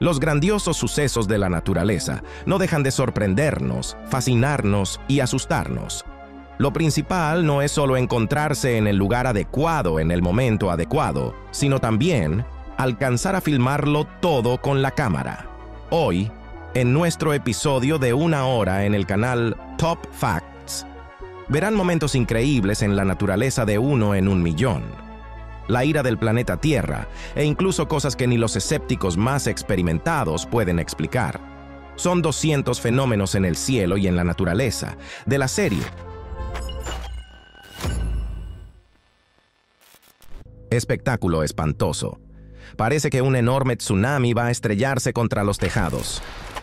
Los grandiosos sucesos de la naturaleza no dejan de sorprendernos, fascinarnos y asustarnos. Lo principal no es solo encontrarse en el lugar adecuado en el momento adecuado, sino también alcanzar a filmarlo todo con la cámara. Hoy, en nuestro episodio de 1 hora en el canal Top Facts, verán momentos increíbles en la naturaleza de 1 en 1.000.000. La ira del planeta Tierra, e incluso cosas que ni los escépticos más experimentados pueden explicar. Son 200 fenómenos en el cielo y en la naturaleza, de la serie Espectáculo espantoso. Parece que un enorme tsunami va a estrellarse contra los tejados.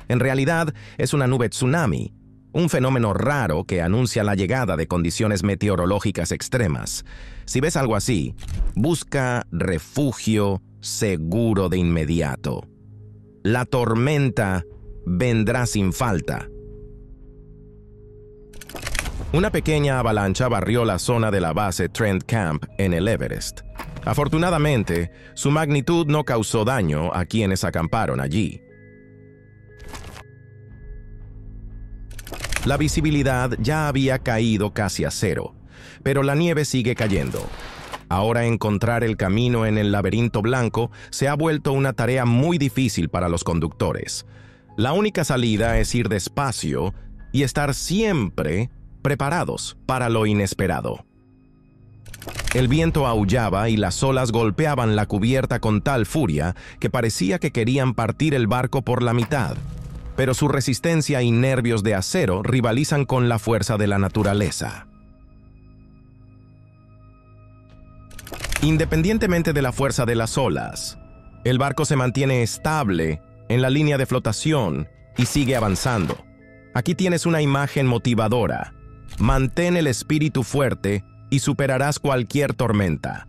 En realidad, es una nube tsunami, un fenómeno raro que anuncia la llegada de condiciones meteorológicas extremas. Si ves algo así, busca refugio seguro de inmediato. La tormenta vendrá sin falta. Una pequeña avalancha barrió la zona de la base Trent Camp en el Everest. Afortunadamente, su magnitud no causó daño a quienes acamparon allí. La visibilidad ya había caído casi a cero, pero la nieve sigue cayendo. Ahora encontrar el camino en el laberinto blanco se ha vuelto una tarea muy difícil para los conductores. La única salida es ir despacio y estar siempre preparados para lo inesperado. El viento aullaba y las olas golpeaban la cubierta con tal furia que parecía que querían partir el barco por la mitad. Pero su resistencia y nervios de acero rivalizan con la fuerza de la naturaleza. Independientemente de la fuerza de las olas, el barco se mantiene estable en la línea de flotación y sigue avanzando. Aquí tienes una imagen motivadora. Mantén el espíritu fuerte y superarás cualquier tormenta.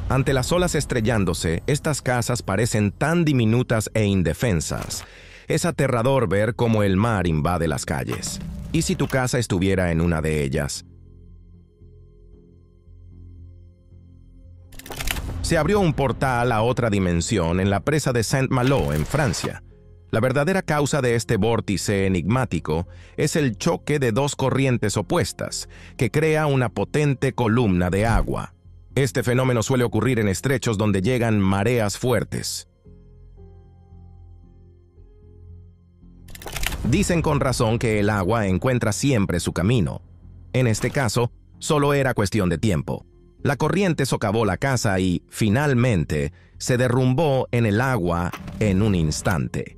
Ante las olas estrellándose, estas casas parecen tan diminutas e indefensas. Es aterrador ver cómo el mar invade las calles. ¿Y si tu casa estuviera en una de ellas? Se abrió un portal a otra dimensión en la presa de Saint-Malo, en Francia. La verdadera causa de este vórtice enigmático es el choque de dos corrientes opuestas, que crea una potente columna de agua. Este fenómeno suele ocurrir en estrechos donde llegan mareas fuertes. Dicen con razón que el agua encuentra siempre su camino. En este caso, solo era cuestión de tiempo. La corriente socavó la casa y, finalmente, se derrumbó en el agua en un instante.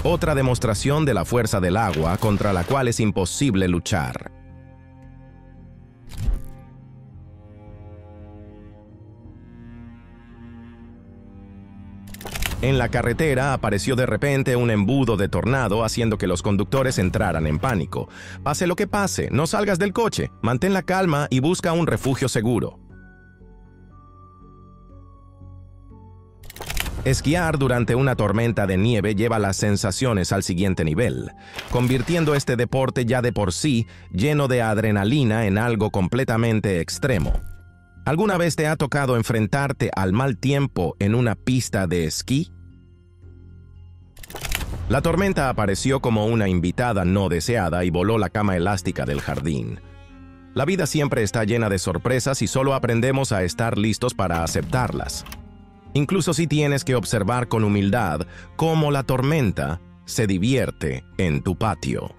Otra demostración de la fuerza del agua contra la cual es imposible luchar. En la carretera apareció de repente un embudo de tornado haciendo que los conductores entraran en pánico. Pase lo que pase, no salgas del coche, mantén la calma y busca un refugio seguro. Esquiar durante una tormenta de nieve lleva las sensaciones al siguiente nivel, convirtiendo este deporte ya de por sí lleno de adrenalina en algo completamente extremo. ¿Alguna vez te ha tocado enfrentarte al mal tiempo en una pista de esquí? La tormenta apareció como una invitada no deseada y voló la cama elástica del jardín. La vida siempre está llena de sorpresas y solo aprendemos a estar listos para aceptarlas. Incluso si tienes que observar con humildad cómo la tormenta se divierte en tu patio.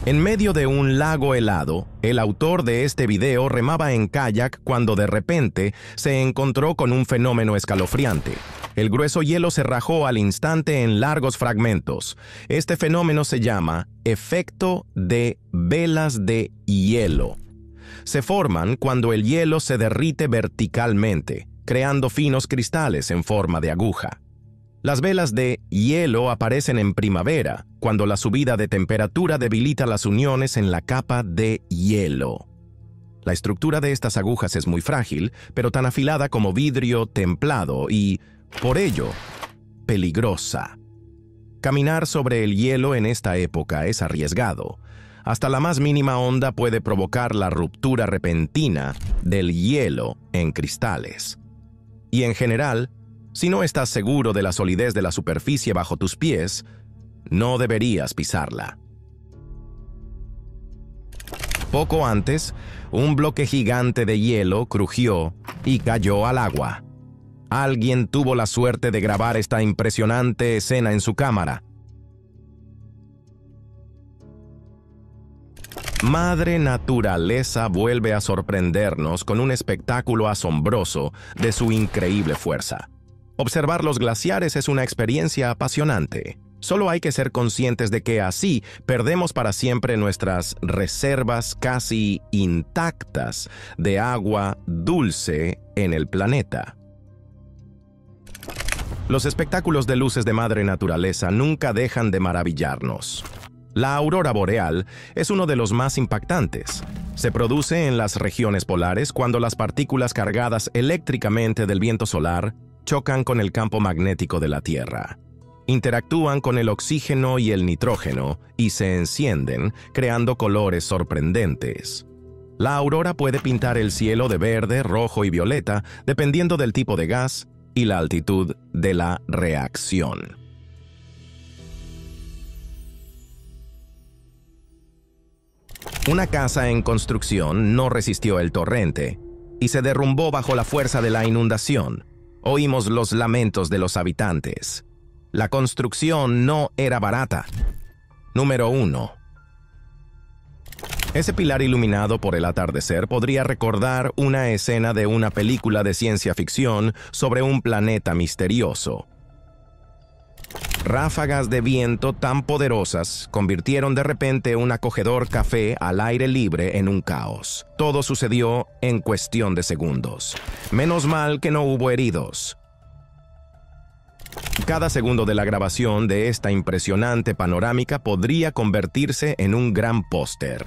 En medio de un lago helado, el autor de este video remaba en kayak cuando de repente se encontró con un fenómeno escalofriante. El grueso hielo se rajó al instante en largos fragmentos. Este fenómeno se llama efecto de velas de hielo. Se forman cuando el hielo se derrite verticalmente, creando finos cristales en forma de aguja. Las velas de hielo aparecen en primavera, cuando la subida de temperatura debilita las uniones en la capa de hielo. La estructura de estas agujas es muy frágil, pero tan afilada como vidrio templado y, por ello, peligrosa. Caminar sobre el hielo en esta época es arriesgado. Hasta la más mínima onda puede provocar la ruptura repentina del hielo en cristales. Y en general, si no estás seguro de la solidez de la superficie bajo tus pies, no deberías pisarla. Poco antes, un bloque gigante de hielo crujió y cayó al agua. Alguien tuvo la suerte de grabar esta impresionante escena en su cámara. Madre Naturaleza vuelve a sorprendernos con un espectáculo asombroso de su increíble fuerza. Observar los glaciares es una experiencia apasionante. Solo hay que ser conscientes de que así perdemos para siempre nuestras reservas casi intactas de agua dulce en el planeta. Los espectáculos de luces de Madre Naturaleza nunca dejan de maravillarnos. La aurora boreal es uno de los más impactantes. Se produce en las regiones polares cuando las partículas cargadas eléctricamente del viento solar chocan con el campo magnético de la Tierra. Interactúan con el oxígeno y el nitrógeno y se encienden, creando colores sorprendentes. La aurora puede pintar el cielo de verde, rojo y violeta, dependiendo del tipo de gas y la altitud de la reacción. Una casa en construcción no resistió el torrente y se derrumbó bajo la fuerza de la inundación. Oímos los lamentos de los habitantes. La construcción no era barata. Número 1. Ese pilar iluminado por el atardecer podría recordar una escena de una película de ciencia ficción sobre un planeta misterioso. Ráfagas de viento tan poderosas convirtieron de repente un acogedor café al aire libre en un caos. Todo sucedió en cuestión de segundos. Menos mal que no hubo heridos. Cada segundo de la grabación de esta impresionante panorámica podría convertirse en un gran póster.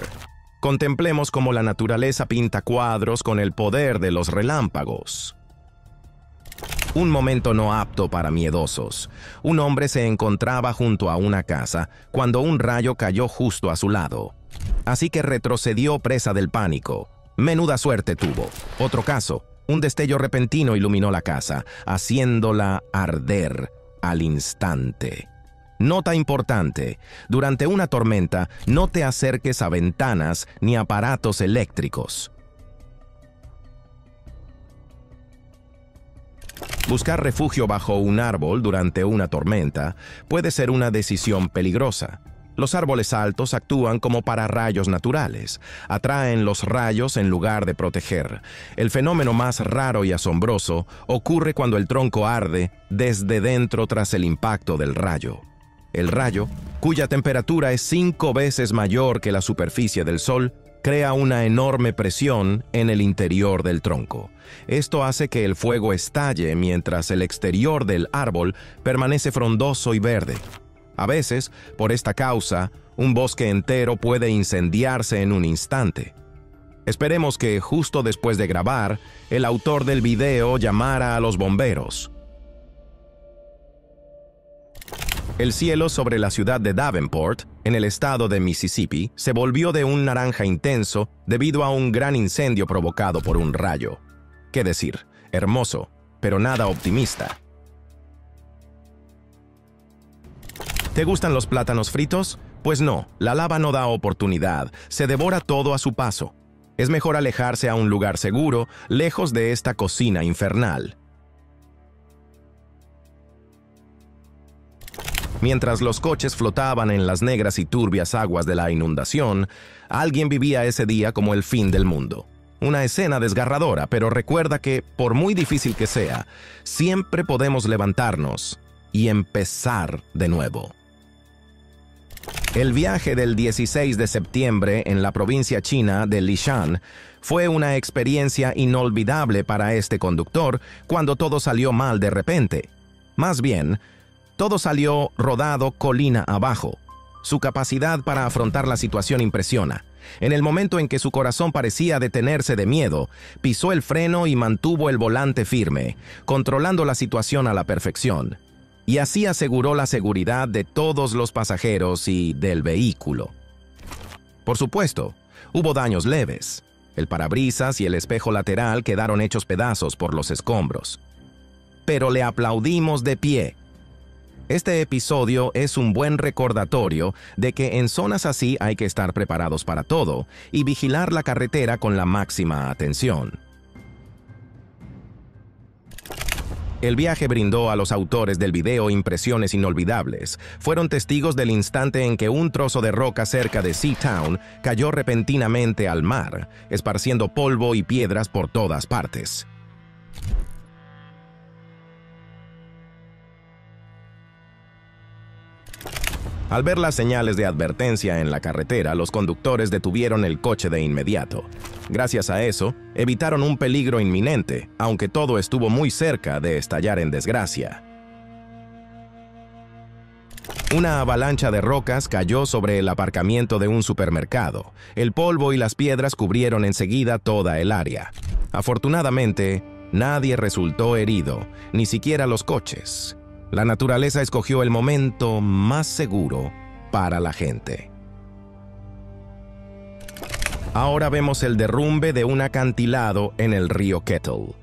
Contemplemos cómo la naturaleza pinta cuadros con el poder de los relámpagos. Un momento no apto para miedosos. Un hombre se encontraba junto a una casa cuando un rayo cayó justo a su lado. Así que retrocedió presa del pánico. Menuda suerte tuvo. Otro caso. Un destello repentino iluminó la casa, haciéndola arder al instante. Nota importante: durante una tormenta, no te acerques a ventanas ni aparatos eléctricos. Buscar refugio bajo un árbol durante una tormenta puede ser una decisión peligrosa. Los árboles altos actúan como pararrayos naturales, atraen los rayos en lugar de proteger. El fenómeno más raro y asombroso ocurre cuando el tronco arde desde dentro tras el impacto del rayo. El rayo, cuya temperatura es 5 veces mayor que la superficie del Sol, crea una enorme presión en el interior del tronco. Esto hace que el fuego estalle mientras el exterior del árbol permanece frondoso y verde. A veces, por esta causa, un bosque entero puede incendiarse en un instante. Esperemos que justo después de grabar, el autor del video llamara a los bomberos. El cielo sobre la ciudad de Davenport, en el estado de Mississippi, se volvió de un naranja intenso debido a un gran incendio provocado por un rayo. ¿Qué decir? Hermoso, pero nada optimista. ¿Te gustan los plátanos fritos? Pues no, la lava no da oportunidad, se devora todo a su paso. Es mejor alejarse a un lugar seguro, lejos de esta cocina infernal. Mientras los coches flotaban en las negras y turbias aguas de la inundación, alguien vivía ese día como el fin del mundo. Una escena desgarradora, pero recuerda que, por muy difícil que sea, siempre podemos levantarnos y empezar de nuevo. El viaje del 16 de septiembre en la provincia china de Lishan fue una experiencia inolvidable para este conductor cuando todo salió mal de repente. Más bien, todo salió rodado colina abajo. Su capacidad para afrontar la situación impresiona. En el momento en que su corazón parecía detenerse de miedo, pisó el freno y mantuvo el volante firme, controlando la situación a la perfección. Y así aseguró la seguridad de todos los pasajeros y del vehículo. Por supuesto, hubo daños leves. El parabrisas y el espejo lateral quedaron hechos pedazos por los escombros. Pero le aplaudimos de pie. Este episodio es un buen recordatorio de que en zonas así hay que estar preparados para todo y vigilar la carretera con la máxima atención. El viaje brindó a los autores del video impresiones inolvidables. Fueron testigos del instante en que un trozo de roca cerca de Seatown cayó repentinamente al mar, esparciendo polvo y piedras por todas partes. Al ver las señales de advertencia en la carretera, los conductores detuvieron el coche de inmediato. Gracias a eso, evitaron un peligro inminente, aunque todo estuvo muy cerca de estallar en desgracia. Una avalancha de rocas cayó sobre el aparcamiento de un supermercado. El polvo y las piedras cubrieron enseguida toda el área. Afortunadamente, nadie resultó herido, ni siquiera los coches. La naturaleza escogió el momento más seguro para la gente. Ahora vemos el derrumbe de un acantilado en el río Kettle.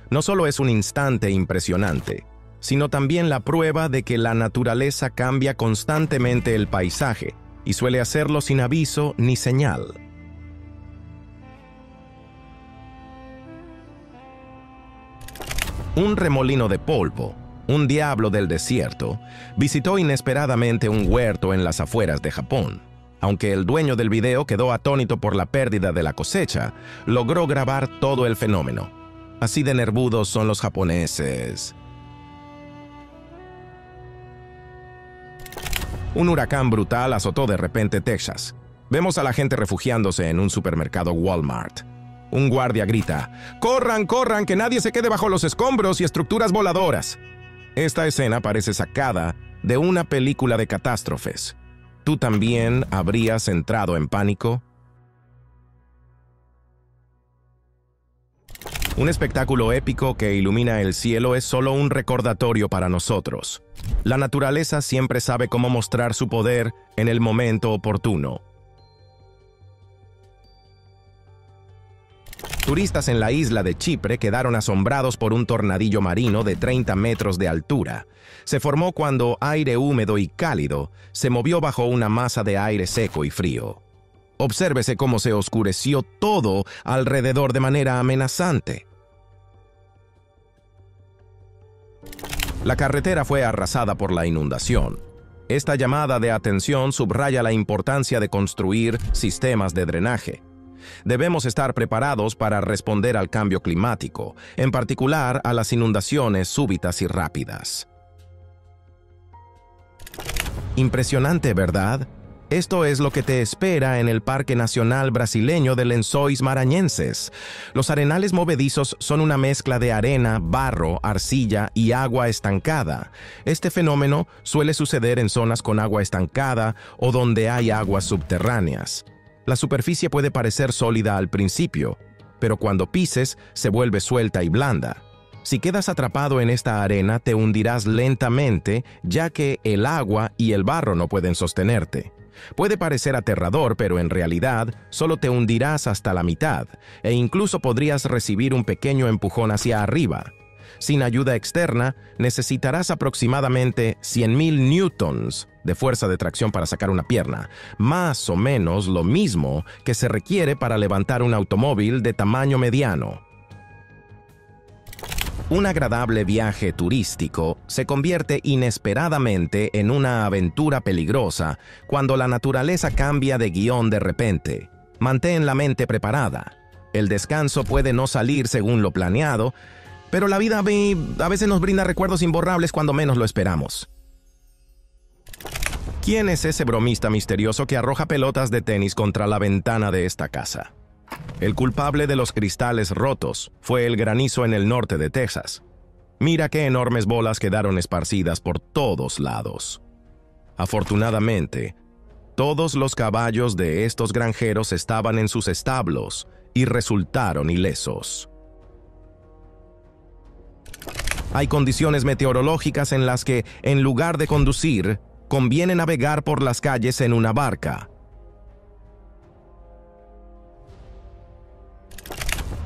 No solo es un instante impresionante, sino también la prueba de que la naturaleza cambia constantemente el paisaje y suele hacerlo sin aviso ni señal. Un remolino de polvo, un diablo del desierto, visitó inesperadamente un huerto en las afueras de Japón. Aunque el dueño del video quedó atónito por la pérdida de la cosecha, logró grabar todo el fenómeno. Así de nervudos son los japoneses. Un huracán brutal azotó de repente Texas. Vemos a la gente refugiándose en un supermercado Walmart. Un guardia grita: ¡Corran, corran, que nadie se quede bajo los escombros y estructuras voladoras! Esta escena parece sacada de una película de catástrofes. ¿Tú también habrías entrado en pánico? Un espectáculo épico que ilumina el cielo es solo un recordatorio para nosotros. La naturaleza siempre sabe cómo mostrar su poder en el momento oportuno. Turistas en la isla de Chipre quedaron asombrados por un tornadillo marino de 30 metros de altura. Se formó cuando aire húmedo y cálido se movió bajo una masa de aire seco y frío. Obsérvese cómo se oscureció todo alrededor de manera amenazante. La carretera fue arrasada por la inundación. Esta llamada de atención subraya la importancia de construir sistemas de drenaje. Debemos estar preparados para responder al cambio climático, en particular a las inundaciones súbitas y rápidas. Impresionante, ¿verdad? Esto es lo que te espera en el Parque Nacional Brasileño de Lençóis Maranhenses. Los arenales movedizos son una mezcla de arena, barro, arcilla y agua estancada. Este fenómeno suele suceder en zonas con agua estancada o donde hay aguas subterráneas. La superficie puede parecer sólida al principio, pero cuando pises se vuelve suelta y blanda. Si quedas atrapado en esta arena, te hundirás lentamente, ya que el agua y el barro no pueden sostenerte. Puede parecer aterrador, pero en realidad solo te hundirás hasta la mitad, e incluso podrías recibir un pequeño empujón hacia arriba. Sin ayuda externa, necesitarás aproximadamente 100.000 newtons de fuerza de tracción para sacar una pierna, más o menos lo mismo que se requiere para levantar un automóvil de tamaño mediano. Un agradable viaje turístico se convierte inesperadamente en una aventura peligrosa cuando la naturaleza cambia de guión de repente. Mantén la mente preparada. El descanso puede no salir según lo planeado, pero la vida a veces nos brinda recuerdos imborrables cuando menos lo esperamos. ¿Quién es ese bromista misterioso que arroja pelotas de tenis contra la ventana de esta casa? El culpable de los cristales rotos fue el granizo en el norte de Texas. Mira qué enormes bolas quedaron esparcidas por todos lados. Afortunadamente, todos los caballos de estos granjeros estaban en sus establos y resultaron ilesos. Hay condiciones meteorológicas en las que, en lugar de conducir, conviene navegar por las calles en una barca.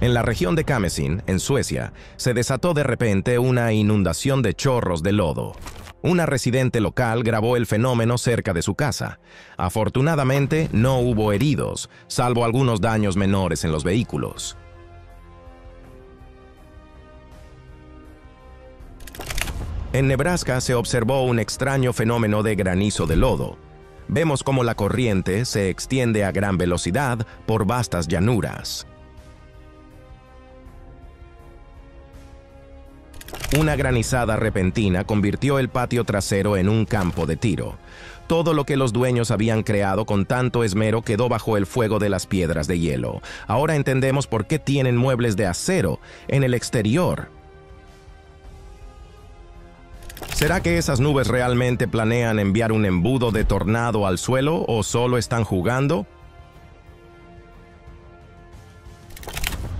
En la región de Kamesin, en Suecia, se desató de repente una inundación de chorros de lodo. Una residente local grabó el fenómeno cerca de su casa. Afortunadamente, no hubo heridos, salvo algunos daños menores en los vehículos. En Nebraska se observó un extraño fenómeno de granizo de lodo. Vemos cómo la corriente se extiende a gran velocidad por vastas llanuras. Una granizada repentina convirtió el patio trasero en un campo de tiro. Todo lo que los dueños habían creado con tanto esmero quedó bajo el fuego de las piedras de hielo. Ahora entendemos por qué tienen muebles de acero en el exterior. ¿Será que esas nubes realmente planean enviar un embudo de tornado al suelo o solo están jugando?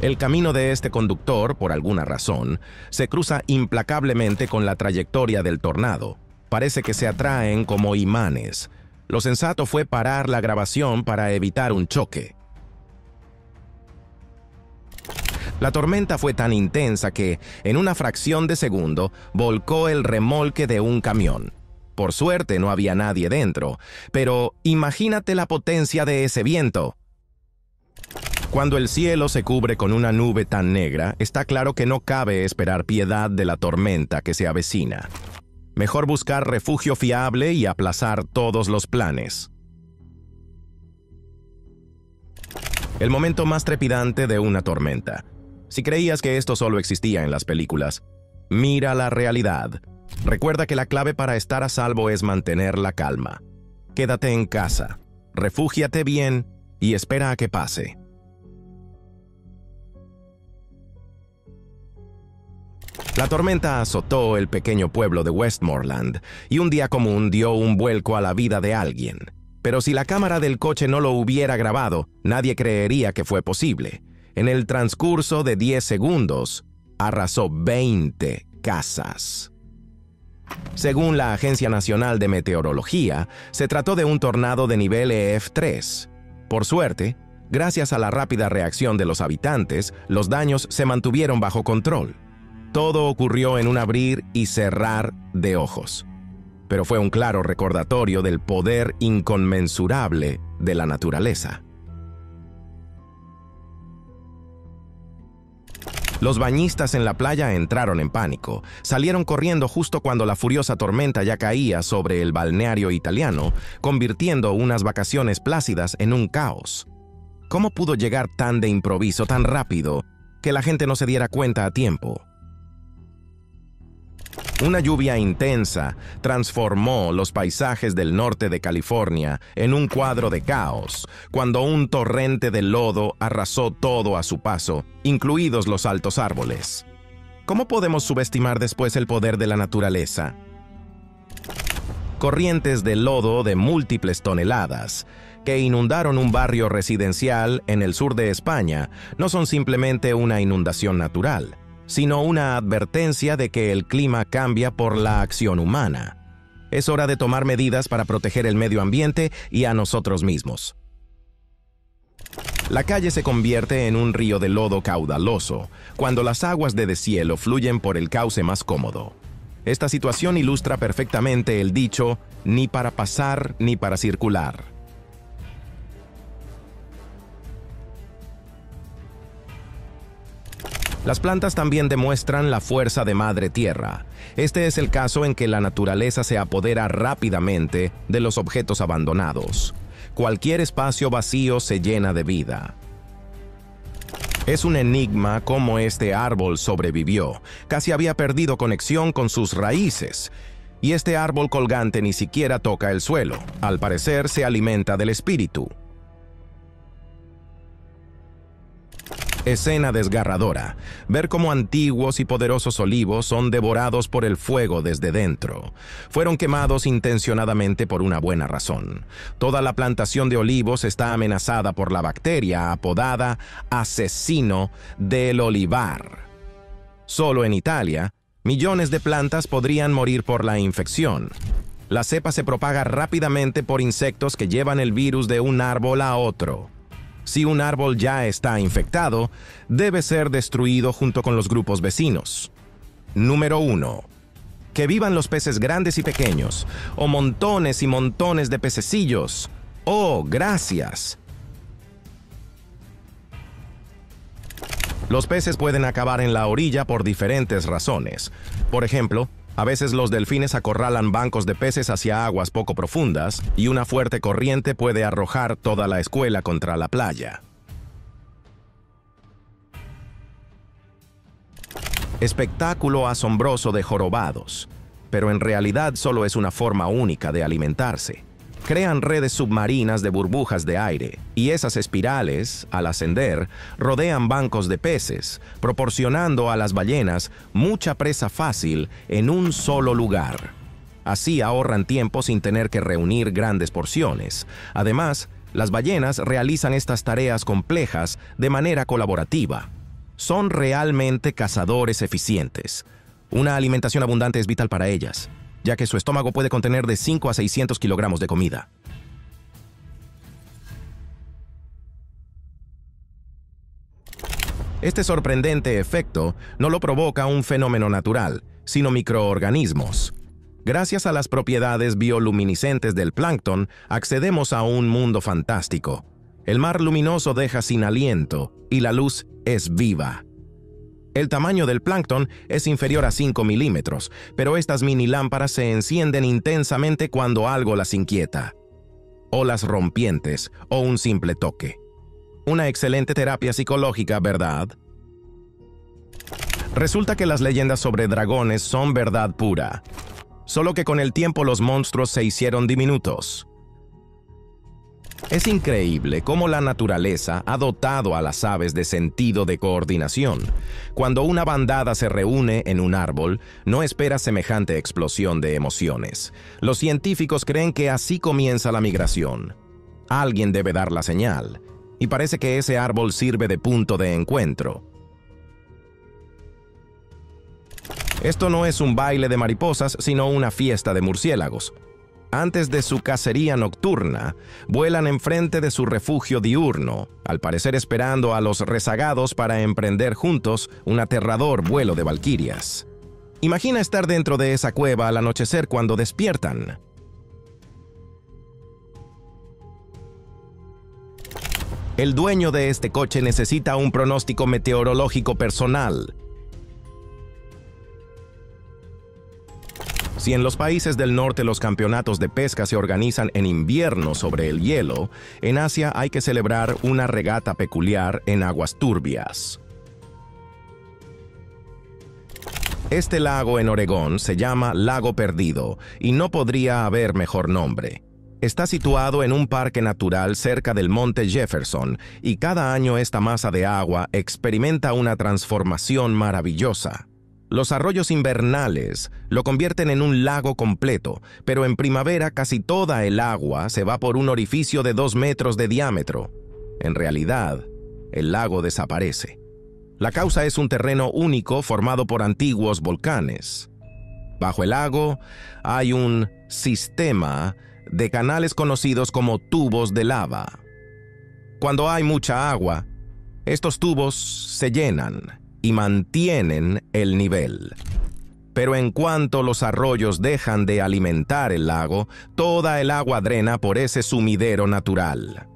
El camino de este conductor, por alguna razón, se cruza implacablemente con la trayectoria del tornado. Parece que se atraen como imanes. Lo sensato fue parar la grabación para evitar un choque. La tormenta fue tan intensa que, en una fracción de segundo, volcó el remolque de un camión. Por suerte no había nadie dentro, pero imagínate la potencia de ese viento. Cuando el cielo se cubre con una nube tan negra, está claro que no cabe esperar piedad de la tormenta que se avecina. Mejor buscar refugio fiable y aplazar todos los planes. El momento más trepidante de una tormenta. Si creías que esto solo existía en las películas, mira la realidad. Recuerda que la clave para estar a salvo es mantener la calma. Quédate en casa, refúgiate bien y espera a que pase. La tormenta azotó el pequeño pueblo de Westmoreland y un día común dio un vuelco a la vida de alguien. Pero si la cámara del coche no lo hubiera grabado, nadie creería que fue posible. En el transcurso de 10 segundos, arrasó 20 casas. Según la Agencia Nacional de Meteorología, se trató de un tornado de nivel EF3. Por suerte, gracias a la rápida reacción de los habitantes, los daños se mantuvieron bajo control. Todo ocurrió en un abrir y cerrar de ojos. Pero fue un claro recordatorio del poder inconmensurable de la naturaleza. Los bañistas en la playa entraron en pánico. Salieron corriendo justo cuando la furiosa tormenta ya caía sobre el balneario italiano, convirtiendo unas vacaciones plácidas en un caos. ¿Cómo pudo llegar tan de improviso, tan rápido, que la gente no se diera cuenta a tiempo? Una lluvia intensa transformó los paisajes del norte de California en un cuadro de caos, cuando un torrente de lodo arrasó todo a su paso, incluidos los altos árboles. ¿Cómo podemos subestimar después el poder de la naturaleza? Corrientes de lodo de múltiples toneladas, que inundaron un barrio residencial en el sur de España, no son simplemente una inundación natural, sino una advertencia de que el clima cambia por la acción humana. Es hora de tomar medidas para proteger el medio ambiente y a nosotros mismos. La calle se convierte en un río de lodo caudaloso, cuando las aguas de deshielo fluyen por el cauce más cómodo. Esta situación ilustra perfectamente el dicho, ni para pasar ni para circular. Las plantas también demuestran la fuerza de Madre Tierra. Este es el caso en que la naturaleza se apodera rápidamente de los objetos abandonados. Cualquier espacio vacío se llena de vida. Es un enigma cómo este árbol sobrevivió. Casi había perdido conexión con sus raíces. Y este árbol colgante ni siquiera toca el suelo. Al parecer se alimenta del espíritu. Escena desgarradora. Ver cómo antiguos y poderosos olivos son devorados por el fuego desde dentro. Fueron quemados intencionadamente por una buena razón. Toda la plantación de olivos está amenazada por la bacteria apodada asesino del olivar. Solo en Italia, millones de plantas podrían morir por la infección. La cepa se propaga rápidamente por insectos que llevan el virus de un árbol a otro. Si un árbol ya está infectado, debe ser destruido junto con los grupos vecinos. Número 1. Que vivan los peces grandes y pequeños, o montones y montones de pececillos. ¡Oh, gracias! Los peces pueden acabar en la orilla por diferentes razones. Por ejemplo, a veces los delfines acorralan bancos de peces hacia aguas poco profundas y una fuerte corriente puede arrojar toda la escuela contra la playa. Espectáculo asombroso de jorobados, pero en realidad solo es una forma única de alimentarse. Crean redes submarinas de burbujas de aire, y esas espirales, al ascender, rodean bancos de peces, proporcionando a las ballenas mucha presa fácil en un solo lugar. Así ahorran tiempo sin tener que reunir grandes porciones. Además, las ballenas realizan estas tareas complejas de manera colaborativa. Son realmente cazadores eficientes. Una alimentación abundante es vital para ellas, ya que su estómago puede contener de 5 a 600 kilogramos de comida. Este sorprendente efecto no lo provoca un fenómeno natural, sino microorganismos. Gracias a las propiedades bioluminiscentes del plancton, accedemos a un mundo fantástico. El mar luminoso deja sin aliento y la luz es viva. El tamaño del plancton es inferior a 5 milímetros, pero estas mini lámparas se encienden intensamente cuando algo las inquieta. Olas rompientes o un simple toque. Una excelente terapia psicológica, ¿verdad? Resulta que las leyendas sobre dragones son verdad pura, solo que con el tiempo los monstruos se hicieron diminutos. Es increíble cómo la naturaleza ha dotado a las aves de sentido de coordinación. Cuando una bandada se reúne en un árbol, no espera semejante explosión de emociones. Los científicos creen que así comienza la migración. Alguien debe dar la señal, y parece que ese árbol sirve de punto de encuentro. Esto no es un baile de mariposas, sino una fiesta de murciélagos. Antes de su cacería nocturna, vuelan enfrente de su refugio diurno, al parecer esperando a los rezagados para emprender juntos un aterrador vuelo de valquirias. Imagina estar dentro de esa cueva al anochecer cuando despiertan. El dueño de este coche necesita un pronóstico meteorológico personal. Si en los países del norte los campeonatos de pesca se organizan en invierno sobre el hielo, en Asia hay que celebrar una regata peculiar en aguas turbias. Este lago en Oregón se llama Lago Perdido y no podría haber mejor nombre. Está situado en un parque natural cerca del Monte Jefferson y cada año esta masa de agua experimenta una transformación maravillosa. Los arroyos invernales lo convierten en un lago completo, pero en primavera casi toda el agua se va por un orificio de 2 metros de diámetro. En realidad, el lago desaparece. La causa es un terreno único formado por antiguos volcanes. Bajo el lago hay un sistema de canales conocidos como tubos de lava. Cuando hay mucha agua, estos tubos se llenan y mantienen el nivel. Pero en cuanto los arroyos dejan de alimentar el lago, toda el agua drena por ese sumidero natural.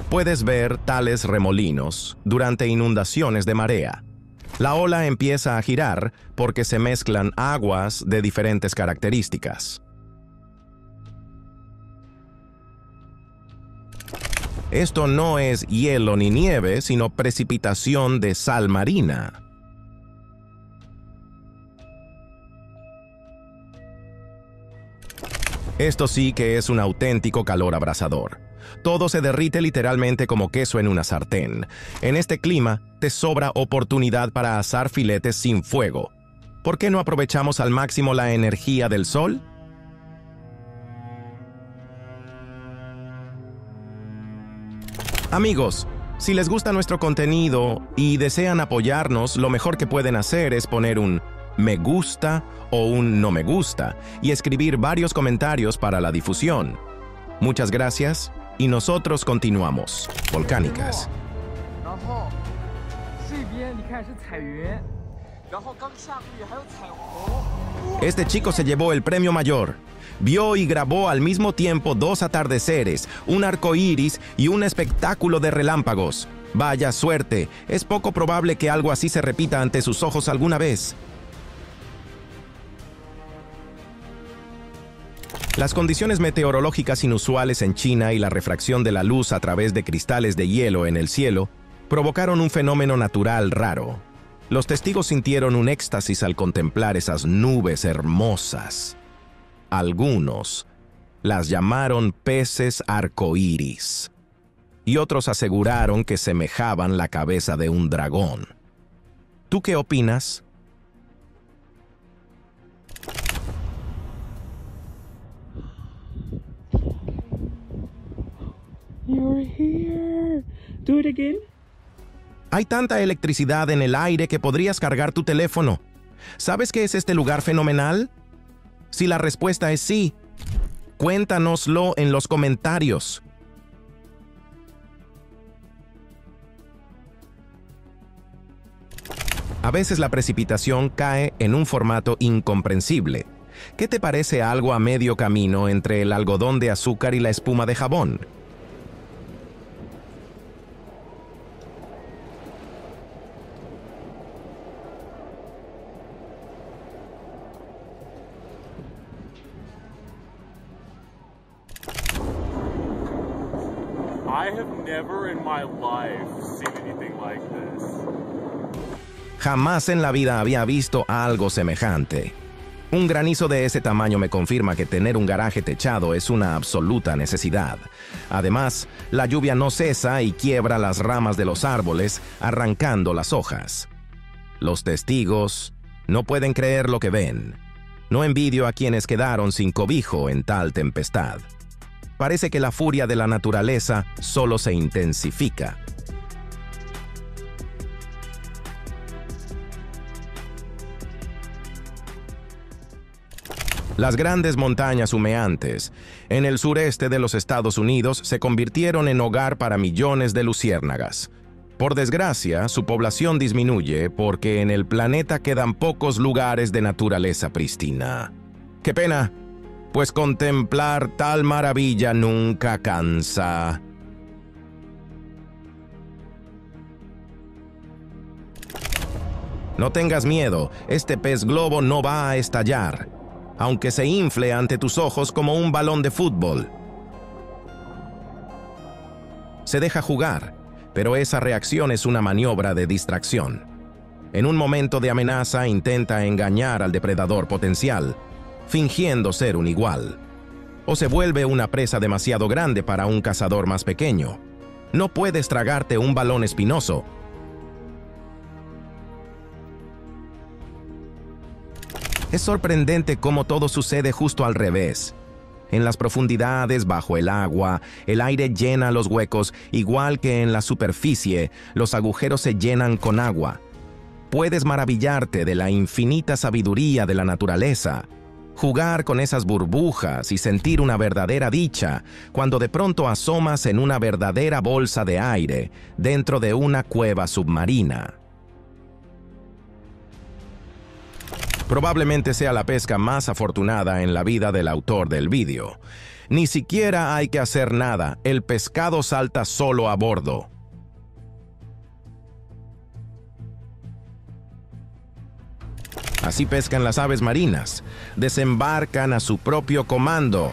Puedes ver tales remolinos durante inundaciones de marea. La ola empieza a girar porque se mezclan aguas de diferentes características. Esto no es hielo ni nieve, sino precipitación de sal marina. Esto sí que es un auténtico calor abrasador. Todo se derrite literalmente como queso en una sartén. En este clima, te sobra oportunidad para asar filetes sin fuego. ¿Por qué no aprovechamos al máximo la energía del sol? Amigos, si les gusta nuestro contenido y desean apoyarnos, lo mejor que pueden hacer es poner un me gusta o un no me gusta y escribir varios comentarios para la difusión. Muchas gracias y nosotros continuamos. Volcánicas. 然后这边你看是彩云，然后刚下去还有彩虹。 Este chico se llevó el premio mayor. Vio y grabó al mismo tiempo 2 atardeceres, un arco iris y un espectáculo de relámpagos. Vaya suerte, es poco probable que algo así se repita ante sus ojos alguna vez. Las condiciones meteorológicas inusuales en China y la refracción de la luz a través de cristales de hielo en el cielo provocaron un fenómeno natural raro. Los testigos sintieron un éxtasis al contemplar esas nubes hermosas. Algunos las llamaron peces arcoíris y otros aseguraron que semejaban la cabeza de un dragón. ¿Tú qué opinas? You're here. Do it again. Hay tanta electricidad en el aire que podrías cargar tu teléfono. ¿Sabes qué es este lugar fenomenal? Si la respuesta es sí, cuéntanoslo en los comentarios. A veces la precipitación cae en un formato incomprensible. ¿Qué te parece algo a medio camino entre el algodón de azúcar y la espuma de jabón? I have never in my life seen anything like this. Jamás en la vida había visto algo semejante. Un granizo de ese tamaño me confirma que tener un garaje techado es una absoluta necesidad. Además, la lluvia no cesa y quiebra las ramas de los árboles, arrancando las hojas. Los testigos no pueden creer lo que ven. No envidio a quienes quedaron sin cobijo en tal tempestad. Parece que la furia de la naturaleza solo se intensifica. Las grandes montañas humeantes en el sureste de los Estados Unidos se convirtieron en hogar para millones de luciérnagas. Por desgracia, su población disminuye porque en el planeta quedan pocos lugares de naturaleza pristina. ¡Qué pena! Pues contemplar tal maravilla nunca cansa. No tengas miedo, este pez globo no va a estallar, aunque se infle ante tus ojos como un balón de fútbol. Se deja jugar, pero esa reacción es una maniobra de distracción. En un momento de amenaza intenta engañar al depredador potencial, fingiendo ser un igual. O se vuelve una presa demasiado grande para un cazador más pequeño. No puedes tragarte un balón espinoso. Es sorprendente cómo todo sucede justo al revés. En las profundidades, bajo el agua, el aire llena los huecos, igual que en la superficie, los agujeros se llenan con agua. Puedes maravillarte de la infinita sabiduría de la naturaleza, jugar con esas burbujas y sentir una verdadera dicha cuando de pronto asomas en una verdadera bolsa de aire dentro de una cueva submarina. Probablemente sea la pesca más afortunada en la vida del autor del vídeo. Ni siquiera hay que hacer nada, el pescado salta solo a bordo. Así pescan las aves marinas, desembarcan a su propio comando.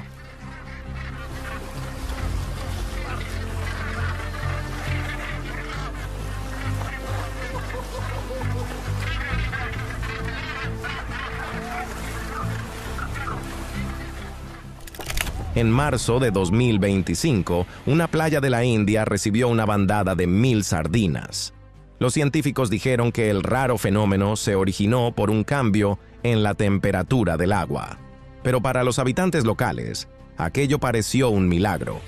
En marzo de 2025, una playa de la India recibió una bandada de 1000 sardinas. Los científicos dijeron que el raro fenómeno se originó por un cambio en la temperatura del agua. Pero para los habitantes locales, aquello pareció un milagro.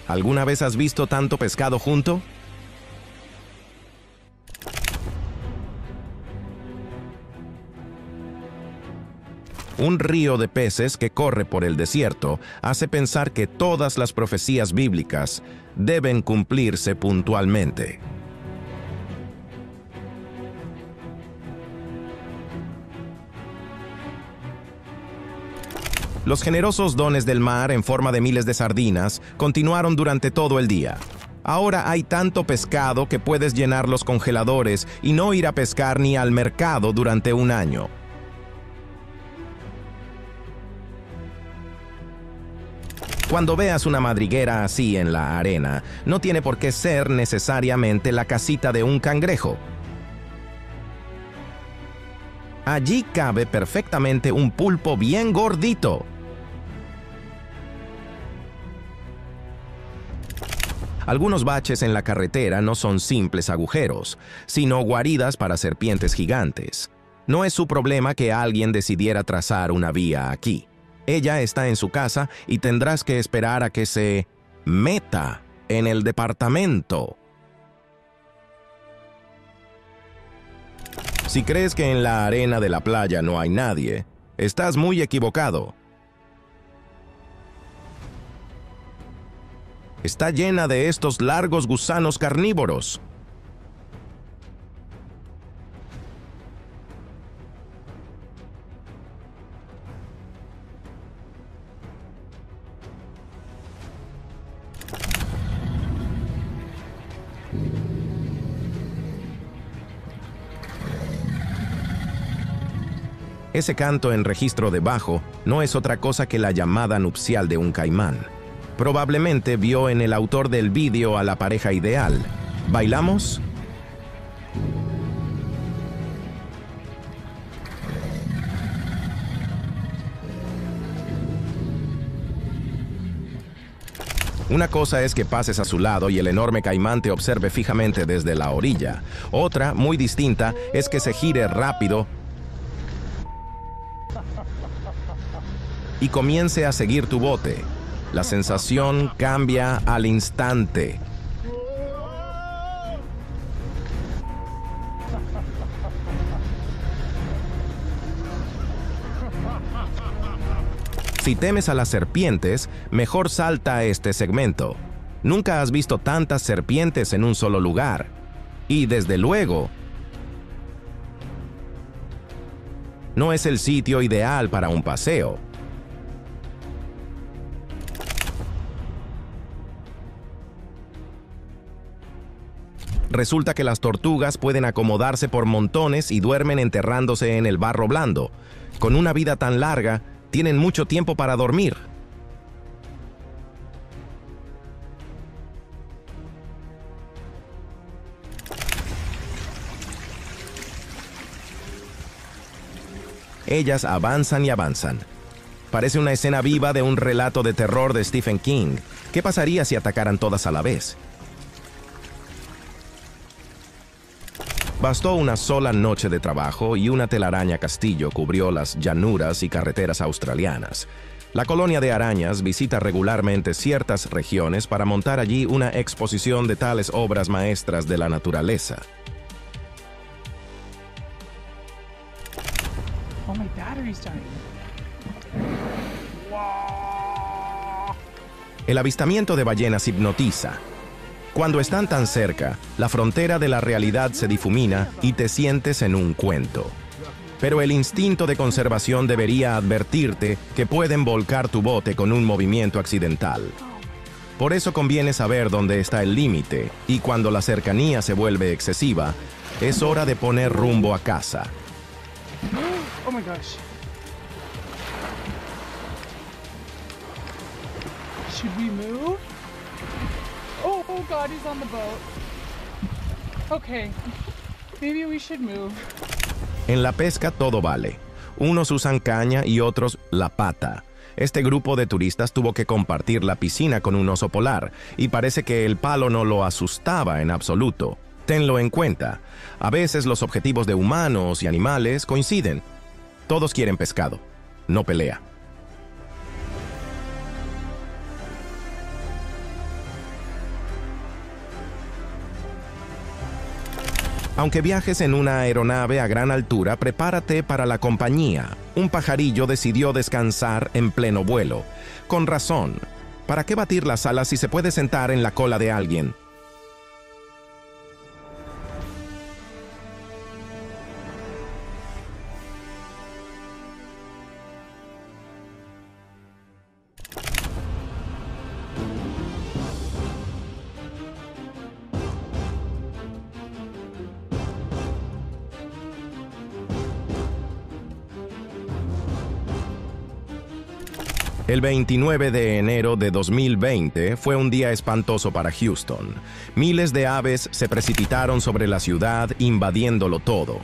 ¿Alguna vez has visto tanto pescado junto? Un río de peces que corre por el desierto hace pensar que todas las profecías bíblicas deben cumplirse puntualmente. Los generosos dones del mar en forma de miles de sardinas continuaron durante todo el día. Ahora hay tanto pescado que puedes llenar los congeladores y no ir a pescar ni al mercado durante un año. Cuando veas una madriguera así en la arena, no tiene por qué ser necesariamente la casita de un cangrejo. Allí cabe perfectamente un pulpo bien gordito. Algunos baches en la carretera no son simples agujeros, sino guaridas para serpientes gigantes. No es su problema que alguien decidiera trazar una vía aquí. Ella está en su casa y tendrás que esperar a que se meta en el departamento. Si crees que en la arena de la playa no hay nadie, estás muy equivocado. Está llena de estos largos gusanos carnívoros. Ese canto en registro de bajo no es otra cosa que la llamada nupcial de un caimán. Probablemente vio en el autor del vídeo a la pareja ideal. ¿Bailamos? Una cosa es que pases a su lado y el enorme caimán te observe fijamente desde la orilla. Otra, muy distinta, es que se gire rápido y comience a seguir tu bote. La sensación cambia al instante. Si temes a las serpientes, mejor salta este segmento. Nunca has visto tantas serpientes en un solo lugar. Y desde luego, no es el sitio ideal para un paseo. Resulta que las tortugas pueden acomodarse por montones y duermen enterrándose en el barro blando. Con una vida tan larga, tienen mucho tiempo para dormir. Ellas avanzan y avanzan. Parece una escena viva de un relato de terror de Stephen King. ¿Qué pasaría si atacaran todas a la vez? Bastó una sola noche de trabajo y una telaraña castillo cubrió las llanuras y carreteras australianas. La colonia de arañas visita regularmente ciertas regiones para montar allí una exposición de tales obras maestras de la naturaleza. Oh, my battery's dying. El avistamiento de ballenas hipnotiza. Cuando están tan cerca, la frontera de la realidad se difumina y te sientes en un cuento. Pero el instinto de conservación debería advertirte que pueden volcar tu bote con un movimiento accidental. Por eso conviene saber dónde está el límite, y cuando la cercanía se vuelve excesiva, es hora de poner rumbo a casa. Oh my gosh. Should we move? Oh God, he's on the boat. Okay, maybe we should move. En la pesca todo vale. Unos usan caña y otros la pata. Este grupo de turistas tuvo que compartir la piscina con un oso polar, y parece que el palo no lo asustaba en absoluto. Tenlo en cuenta. A veces los objetivos de humanos y animales coinciden. Todos quieren pescado, no pelea. Aunque viajes en una aeronave a gran altura, prepárate para la compañía. Un pajarillo decidió descansar en pleno vuelo. Con razón. ¿Para qué batir las alas si se puede sentar en la cola de alguien? El 29 de enero de 2020 fue un día espantoso para Houston. Miles de aves se precipitaron sobre la ciudad, invadiéndolo todo.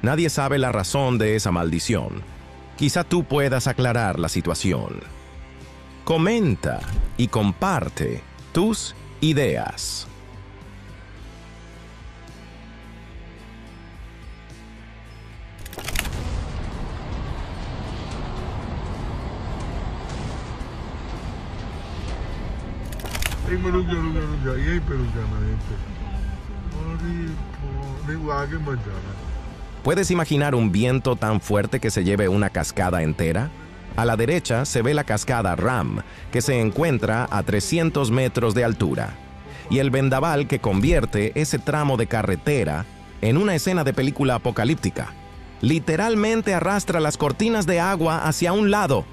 Nadie sabe la razón de esa maldición. Quizá tú puedas aclarar la situación. Comenta y comparte tus ideas. ¿Puedes imaginar un viento tan fuerte que se lleve una cascada entera? A la derecha se ve la cascada Ram, que se encuentra a 300 metros de altura, y el vendaval que convierte ese tramo de carretera en una escena de película apocalíptica. Literalmente arrastra las cortinas de agua hacia un lado.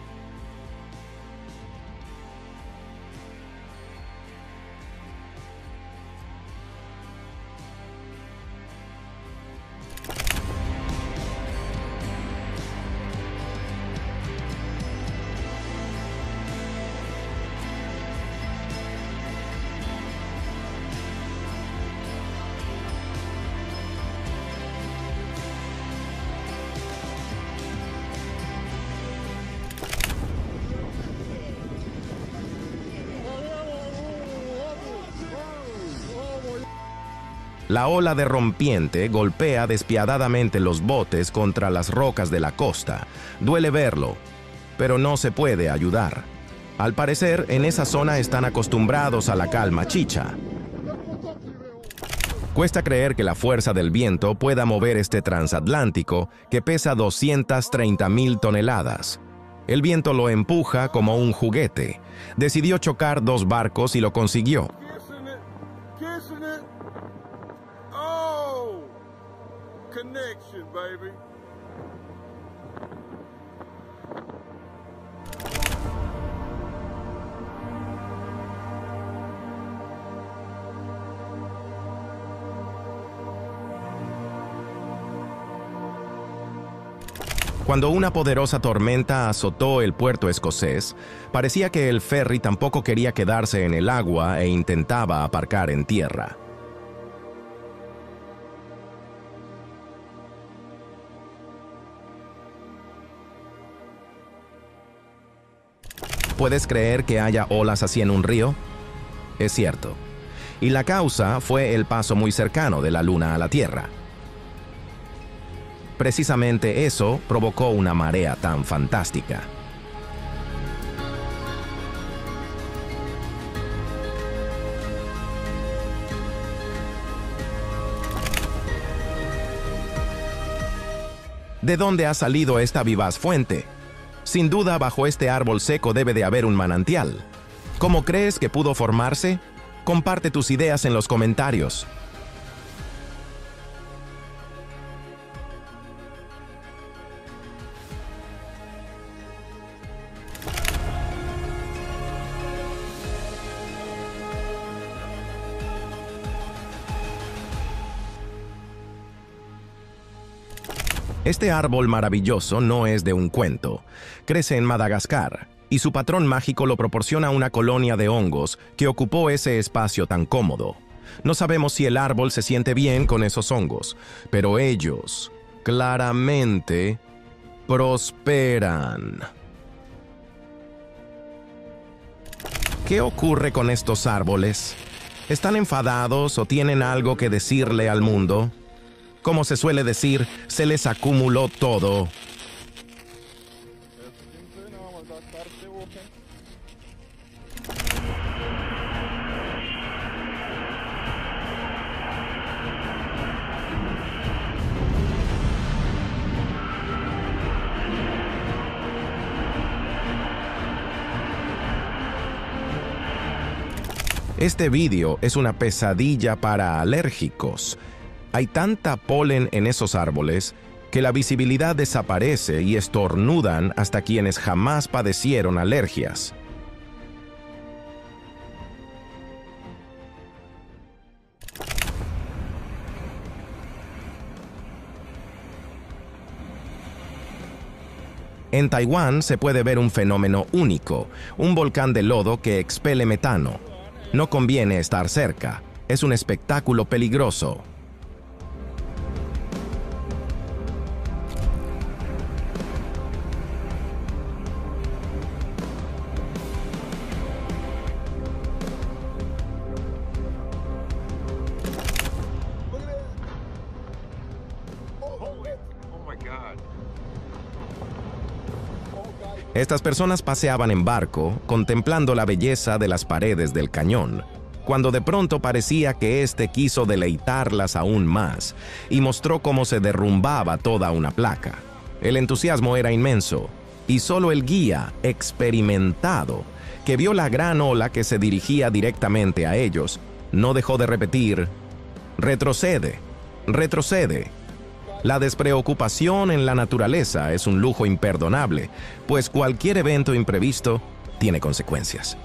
La ola de rompiente golpea despiadadamente los botes contra las rocas de la costa. Duele verlo, pero no se puede ayudar. Al parecer, en esa zona están acostumbrados a la calma chicha. Cuesta creer que la fuerza del viento pueda mover este transatlántico que pesa 230,000 toneladas. El viento lo empuja como un juguete. Decidió chocar dos barcos y lo consiguió. Connection, baby. Cuando una poderosa tormenta azotó el puerto escocés, parecía que el ferry tampoco quería quedarse en el agua e intentaba aparcar en tierra. ¿Puedes creer que haya olas así en un río? Es cierto. Y la causa fue el paso muy cercano de la Luna a la Tierra. Precisamente eso provocó una marea tan fantástica. ¿De dónde ha salido esta vivaz fuente? Sin duda, bajo este árbol seco debe de haber un manantial. ¿Cómo crees que pudo formarse? Comparte tus ideas en los comentarios. Este árbol maravilloso no es de un cuento. Crece en Madagascar, y su patrón mágico lo proporciona una colonia de hongos que ocupó ese espacio tan cómodo. No sabemos si el árbol se siente bien con esos hongos, pero ellos, claramente, prosperan. ¿Qué ocurre con estos árboles? ¿Están enfadados o tienen algo que decirle al mundo? Como se suele decir, se les acumuló todo. Este vídeo es una pesadilla para alérgicos. Hay tanta polen en esos árboles que la visibilidad desaparece y estornudan hasta quienes jamás padecieron alergias. En Taiwán se puede ver un fenómeno único, un volcán de lodo que expele metano. No conviene estar cerca, es un espectáculo peligroso. Estas personas paseaban en barco, contemplando la belleza de las paredes del cañón, cuando de pronto parecía que éste quiso deleitarlas aún más y mostró cómo se derrumbaba toda una placa. El entusiasmo era inmenso, y solo el guía, experimentado, que vio la gran ola que se dirigía directamente a ellos, no dejó de repetir: «Retrocede, retrocede». La despreocupación en la naturaleza es un lujo imperdonable, pues cualquier evento imprevisto tiene consecuencias.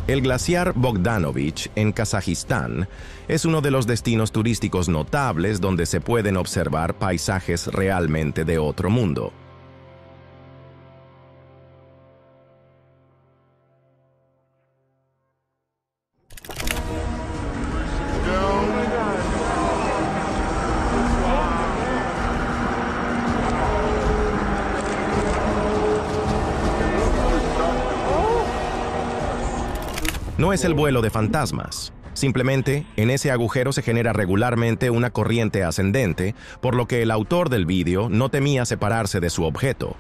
El glaciar Bogdanovich, en Kazajistán, es uno de los destinos turísticos notables donde se pueden observar paisajes realmente de otro mundo. No es el vuelo de fantasmas. Simplemente, en ese agujero se genera regularmente una corriente ascendente, por lo que el autor del vídeo no temía separarse de su objeto.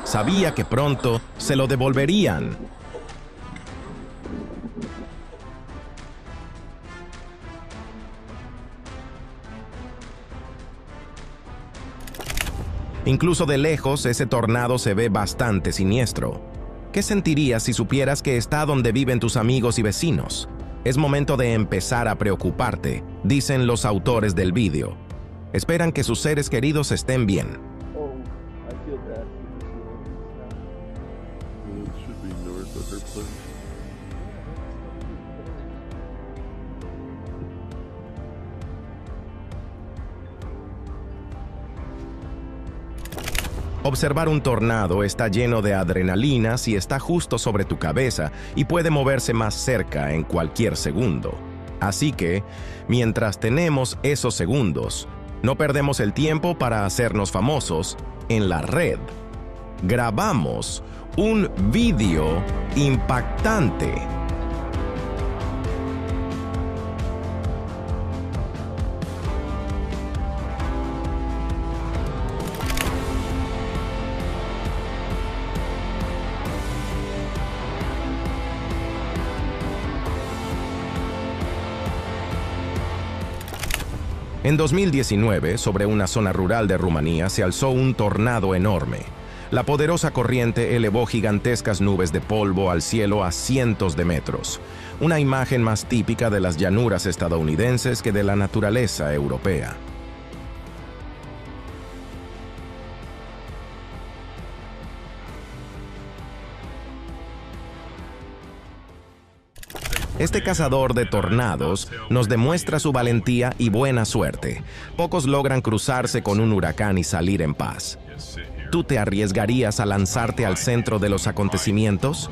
Sabía que pronto se lo devolverían. Incluso de lejos, ese tornado se ve bastante siniestro. ¿Qué sentirías si supieras que está donde viven tus amigos y vecinos? Es momento de empezar a preocuparte, dicen los autores del vídeo. Esperan que sus seres queridos estén bien. Observar un tornado está lleno de adrenalina si está justo sobre tu cabeza y puede moverse más cerca en cualquier segundo. Así que, mientras tenemos esos segundos, no perdemos el tiempo para hacernos famosos en la red. Grabamos un vídeo impactante. En 2019, sobre una zona rural de Rumanía, se alzó un tornado enorme. La poderosa corriente elevó gigantescas nubes de polvo al cielo a cientos de metros, una imagen más típica de las llanuras estadounidenses que de la naturaleza europea. Este cazador de tornados nos demuestra su valentía y buena suerte. Pocos logran cruzarse con un huracán y salir en paz. ¿Tú te arriesgarías a lanzarte al centro de los acontecimientos?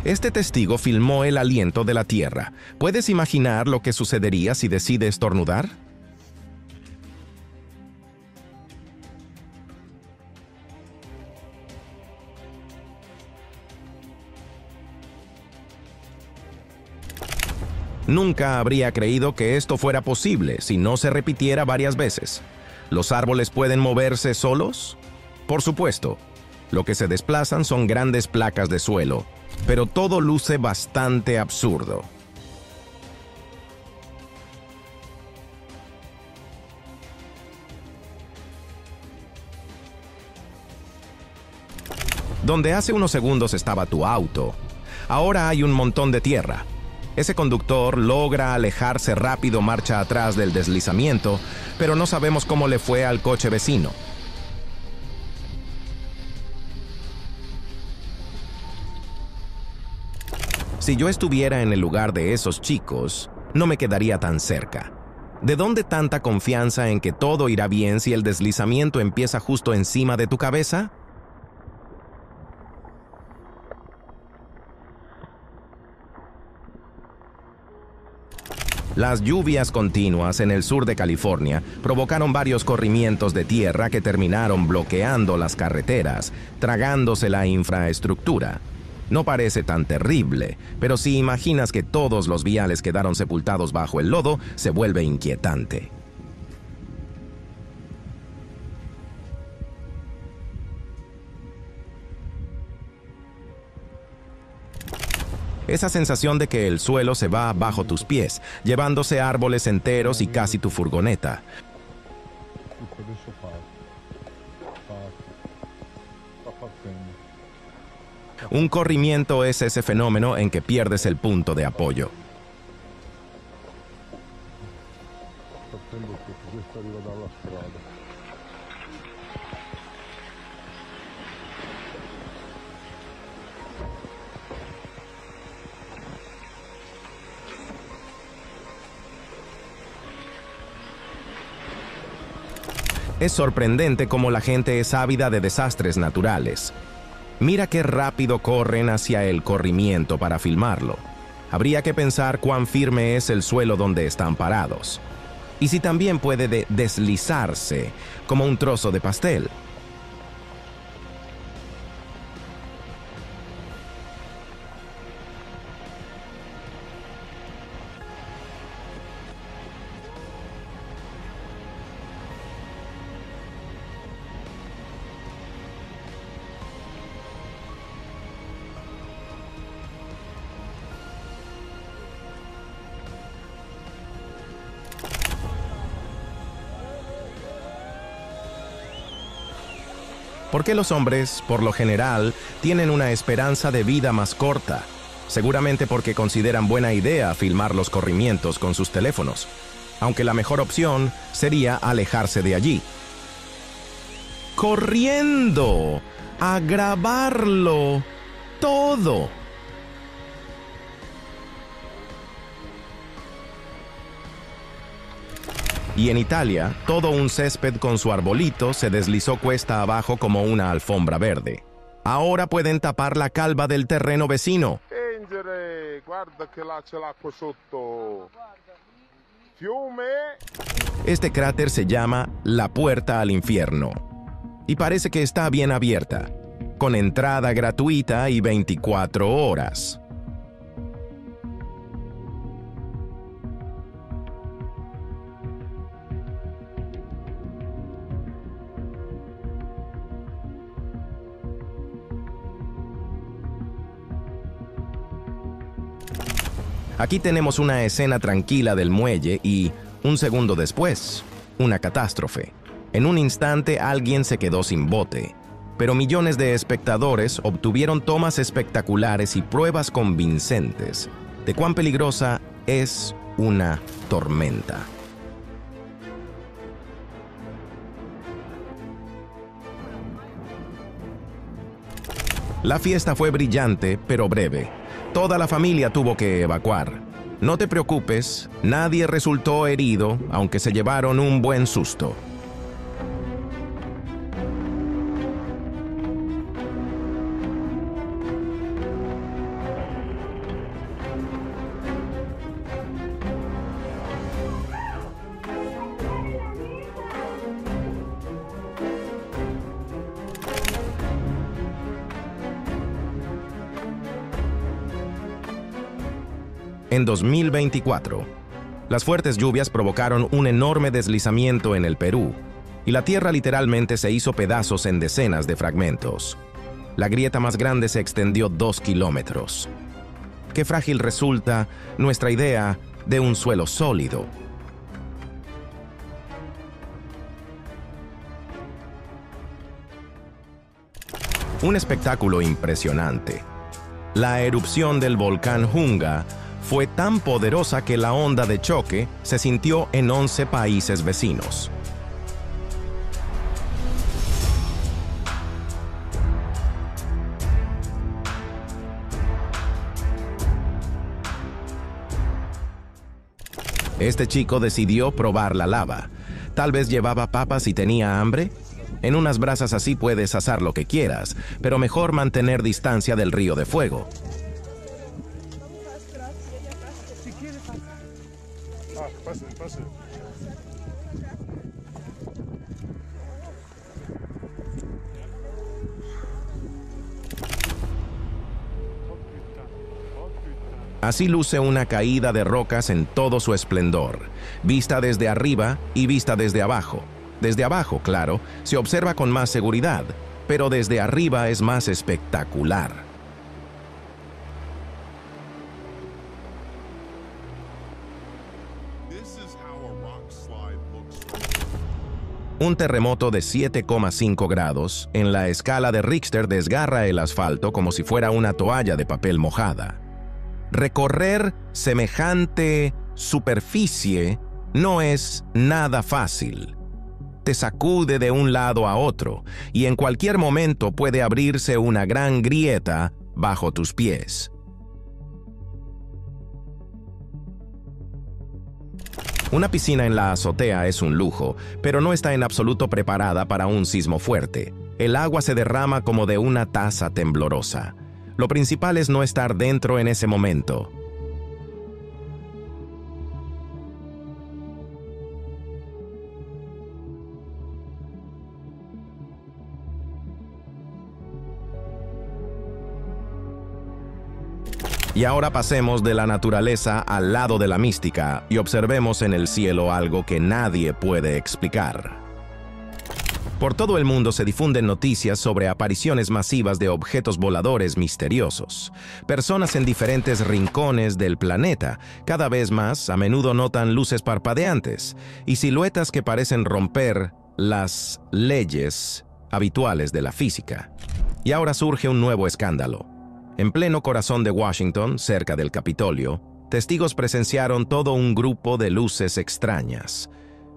Este testigo filmó el aliento de la Tierra. ¿Puedes imaginar lo que sucedería si decide estornudar? Nunca habría creído que esto fuera posible si no se repitiera varias veces. ¿Los árboles pueden moverse solos? Por supuesto. Lo que se desplazan son grandes placas de suelo, pero todo luce bastante absurdo. Donde hace unos segundos estaba tu auto, ahora hay un montón de tierra. Ese conductor logra alejarse rápido marcha atrás del deslizamiento, pero no sabemos cómo le fue al coche vecino. Si yo estuviera en el lugar de esos chicos, no me quedaría tan cerca. ¿De dónde tanta confianza en que todo irá bien si el deslizamiento empieza justo encima de tu cabeza? Las lluvias continuas en el sur de California provocaron varios corrimientos de tierra que terminaron bloqueando las carreteras, tragándose la infraestructura. No parece tan terrible, pero si imaginas que todos los viales quedaron sepultados bajo el lodo, se vuelve inquietante. Esa sensación de que el suelo se va bajo tus pies, llevándose árboles enteros y casi tu furgoneta. Un corrimiento es ese fenómeno en que pierdes el punto de apoyo. Es sorprendente cómo la gente es ávida de desastres naturales. Mira qué rápido corren hacia el corrimiento para filmarlo. Habría que pensar cuán firme es el suelo donde están parados. Y si también puede deslizarse como un trozo de pastel. ¿Por qué los hombres, por lo general, tienen una esperanza de vida más corta? Seguramente porque consideran buena idea filmar los corrimientos con sus teléfonos, aunque la mejor opción sería alejarse de allí. ¡Corriendo! ¡A grabarlo! ¡Todo! Y en Italia, todo un césped con su arbolito se deslizó cuesta abajo como una alfombra verde. Ahora pueden tapar la calva del terreno vecino. Guarda che là c'è l'acqua sotto. Fiume. Este cráter se llama La Puerta al Infierno. Y parece que está bien abierta, con entrada gratuita y 24 horas. Aquí tenemos una escena tranquila del muelle y, un segundo después, una catástrofe. En un instante alguien se quedó sin bote, pero millones de espectadores obtuvieron tomas espectaculares y pruebas convincentes de cuán peligrosa es una tormenta. La fiesta fue brillante, pero breve. Toda la familia tuvo que evacuar. No te preocupes, nadie resultó herido, aunque se llevaron un buen susto. En 2024, las fuertes lluvias provocaron un enorme deslizamiento en el Perú, y la Tierra literalmente se hizo pedazos en decenas de fragmentos. La grieta más grande se extendió 2 kilómetros. Qué frágil resulta nuestra idea de un suelo sólido. Un espectáculo impresionante. La erupción del volcán Hunga fue tan poderosa que la onda de choque se sintió en 11 países vecinos. Este chico decidió probar la lava. Tal vez llevaba papas y tenía hambre. En unas brasas así puedes asar lo que quieras, pero mejor mantener distancia del río de fuego. Así luce una caída de rocas en todo su esplendor, vista desde arriba y vista desde abajo. Desde abajo, claro, se observa con más seguridad, pero desde arriba es más espectacular. Un terremoto de 7,5 grados en la escala de Richter desgarra el asfalto como si fuera una toalla de papel mojada. Recorrer semejante superficie no es nada fácil. Te sacude de un lado a otro y en cualquier momento puede abrirse una gran grieta bajo tus pies. Una piscina en la azotea es un lujo, pero no está en absoluto preparada para un sismo fuerte. El agua se derrama como de una taza temblorosa. Lo principal es no estar dentro en ese momento. Y ahora pasemos de la naturaleza al lado de la mística y observemos en el cielo algo que nadie puede explicar. Por todo el mundo se difunden noticias sobre apariciones masivas de objetos voladores misteriosos. Personas en diferentes rincones del planeta cada vez más a menudo notan luces parpadeantes y siluetas que parecen romper las leyes habituales de la física. Y ahora surge un nuevo escándalo. En pleno corazón de Washington, cerca del Capitolio, testigos presenciaron todo un grupo de luces extrañas.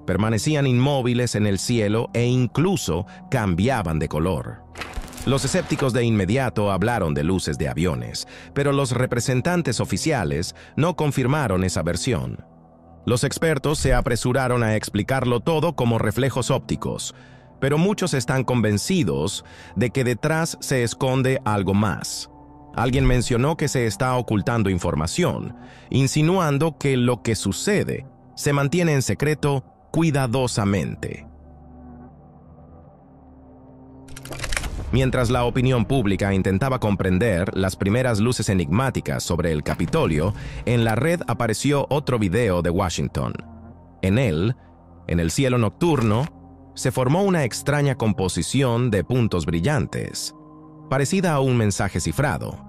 Permanecían inmóviles en el cielo e incluso cambiaban de color. Los escépticos de inmediato hablaron de luces de aviones, pero los representantes oficiales no confirmaron esa versión. Los expertos se apresuraron a explicarlo todo como reflejos ópticos, pero muchos están convencidos de que detrás se esconde algo más. Alguien mencionó que se está ocultando información, insinuando que lo que sucede se mantiene en secreto cuidadosamente. Mientras la opinión pública intentaba comprender las primeras luces enigmáticas sobre el Capitolio, en la red apareció otro video de Washington. En él, en el cielo nocturno, se formó una extraña composición de puntos brillantes, parecida a un mensaje cifrado.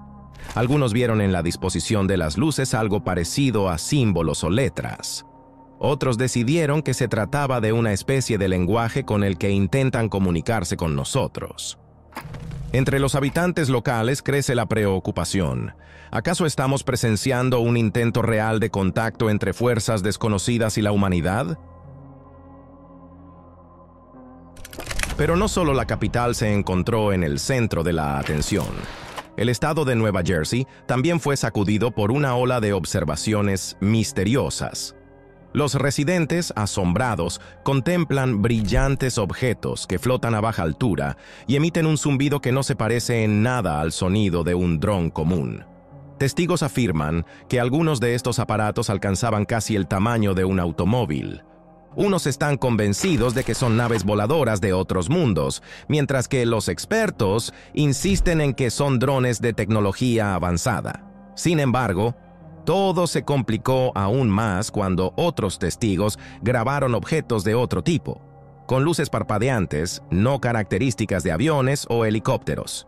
Algunos vieron en la disposición de las luces algo parecido a símbolos o letras. Otros decidieron que se trataba de una especie de lenguaje con el que intentan comunicarse con nosotros. Entre los habitantes locales crece la preocupación. ¿Acaso estamos presenciando un intento real de contacto entre fuerzas desconocidas y la humanidad? Pero no solo la capital se encontró en el centro de la atención. El estado de Nueva Jersey también fue sacudido por una ola de observaciones misteriosas. Los residentes, asombrados, contemplan brillantes objetos que flotan a baja altura y emiten un zumbido que no se parece en nada al sonido de un dron común. Testigos afirman que algunos de estos aparatos alcanzaban casi el tamaño de un automóvil. Unos están convencidos de que son naves voladoras de otros mundos, mientras que los expertos insisten en que son drones de tecnología avanzada. Sin embargo, todo se complicó aún más cuando otros testigos grabaron objetos de otro tipo, con luces parpadeantes, no características de aviones o helicópteros.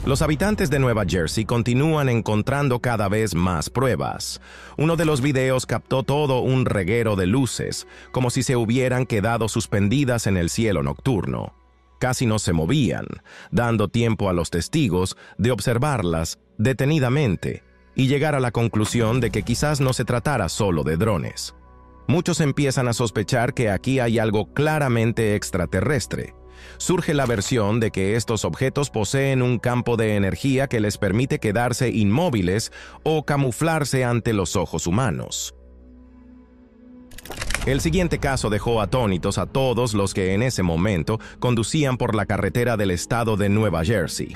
Los habitantes de Nueva Jersey continúan encontrando cada vez más pruebas. Uno de los videos captó todo un reguero de luces, como si se hubieran quedado suspendidas en el cielo nocturno. Casi no se movían, dando tiempo a los testigos de observarlas detenidamente y llegar a la conclusión de que quizás no se tratara solo de drones. Muchos empiezan a sospechar que aquí hay algo claramente extraterrestre. Surge la versión de que estos objetos poseen un campo de energía que les permite quedarse inmóviles o camuflarse ante los ojos humanos. El siguiente caso dejó atónitos a todos los que en ese momento conducían por la carretera del estado de Nueva Jersey.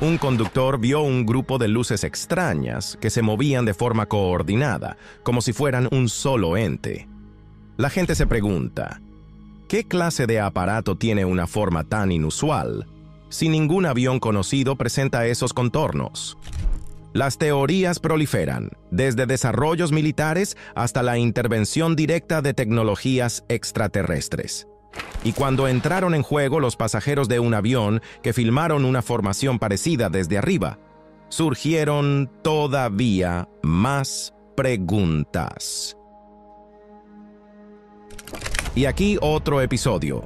Un conductor vio un grupo de luces extrañas que se movían de forma coordinada, como si fueran un solo ente. La gente se pregunta, ¿qué clase de aparato tiene una forma tan inusual si ningún avión conocido presenta esos contornos? Las teorías proliferan, desde desarrollos militares hasta la intervención directa de tecnologías extraterrestres. Y cuando entraron en juego los pasajeros de un avión que filmaron una formación parecida desde arriba, surgieron todavía más preguntas. Y aquí otro episodio.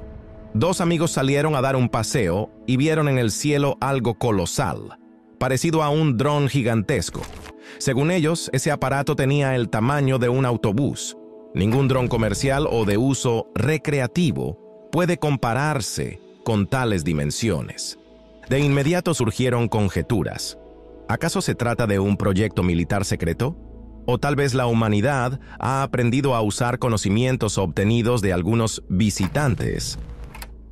Dos amigos salieron a dar un paseo y vieron en el cielo algo colosal, parecido a un dron gigantesco. Según ellos, ese aparato tenía el tamaño de un autobús. Ningún dron comercial o de uso recreativo puede compararse con tales dimensiones. De inmediato surgieron conjeturas. ¿Acaso se trata de un proyecto militar secreto? ¿O tal vez la humanidad ha aprendido a usar conocimientos obtenidos de algunos visitantes?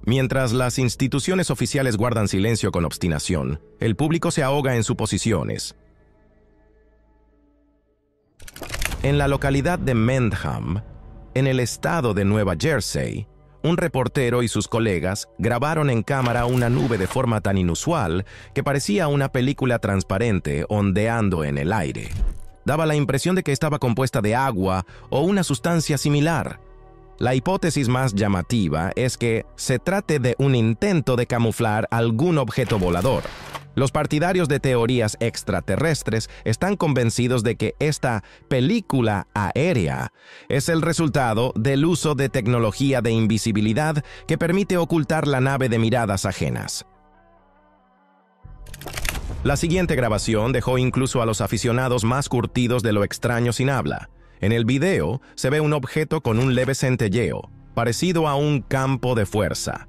Mientras las instituciones oficiales guardan silencio con obstinación, el público se ahoga en suposiciones. En la localidad de Mendham, en el estado de Nueva Jersey, un reportero y sus colegas grabaron en cámara una nube de forma tan inusual que parecía una película transparente ondeando en el aire. Daba la impresión de que estaba compuesta de agua o una sustancia similar. La hipótesis más llamativa es que se trate de un intento de camuflar algún objeto volador. Los partidarios de teorías extraterrestres están convencidos de que esta película aérea es el resultado del uso de tecnología de invisibilidad que permite ocultar la nave de miradas ajenas. La siguiente grabación dejó incluso a los aficionados más curtidos de lo extraño sin habla. En el video se ve un objeto con un leve centelleo, parecido a un campo de fuerza.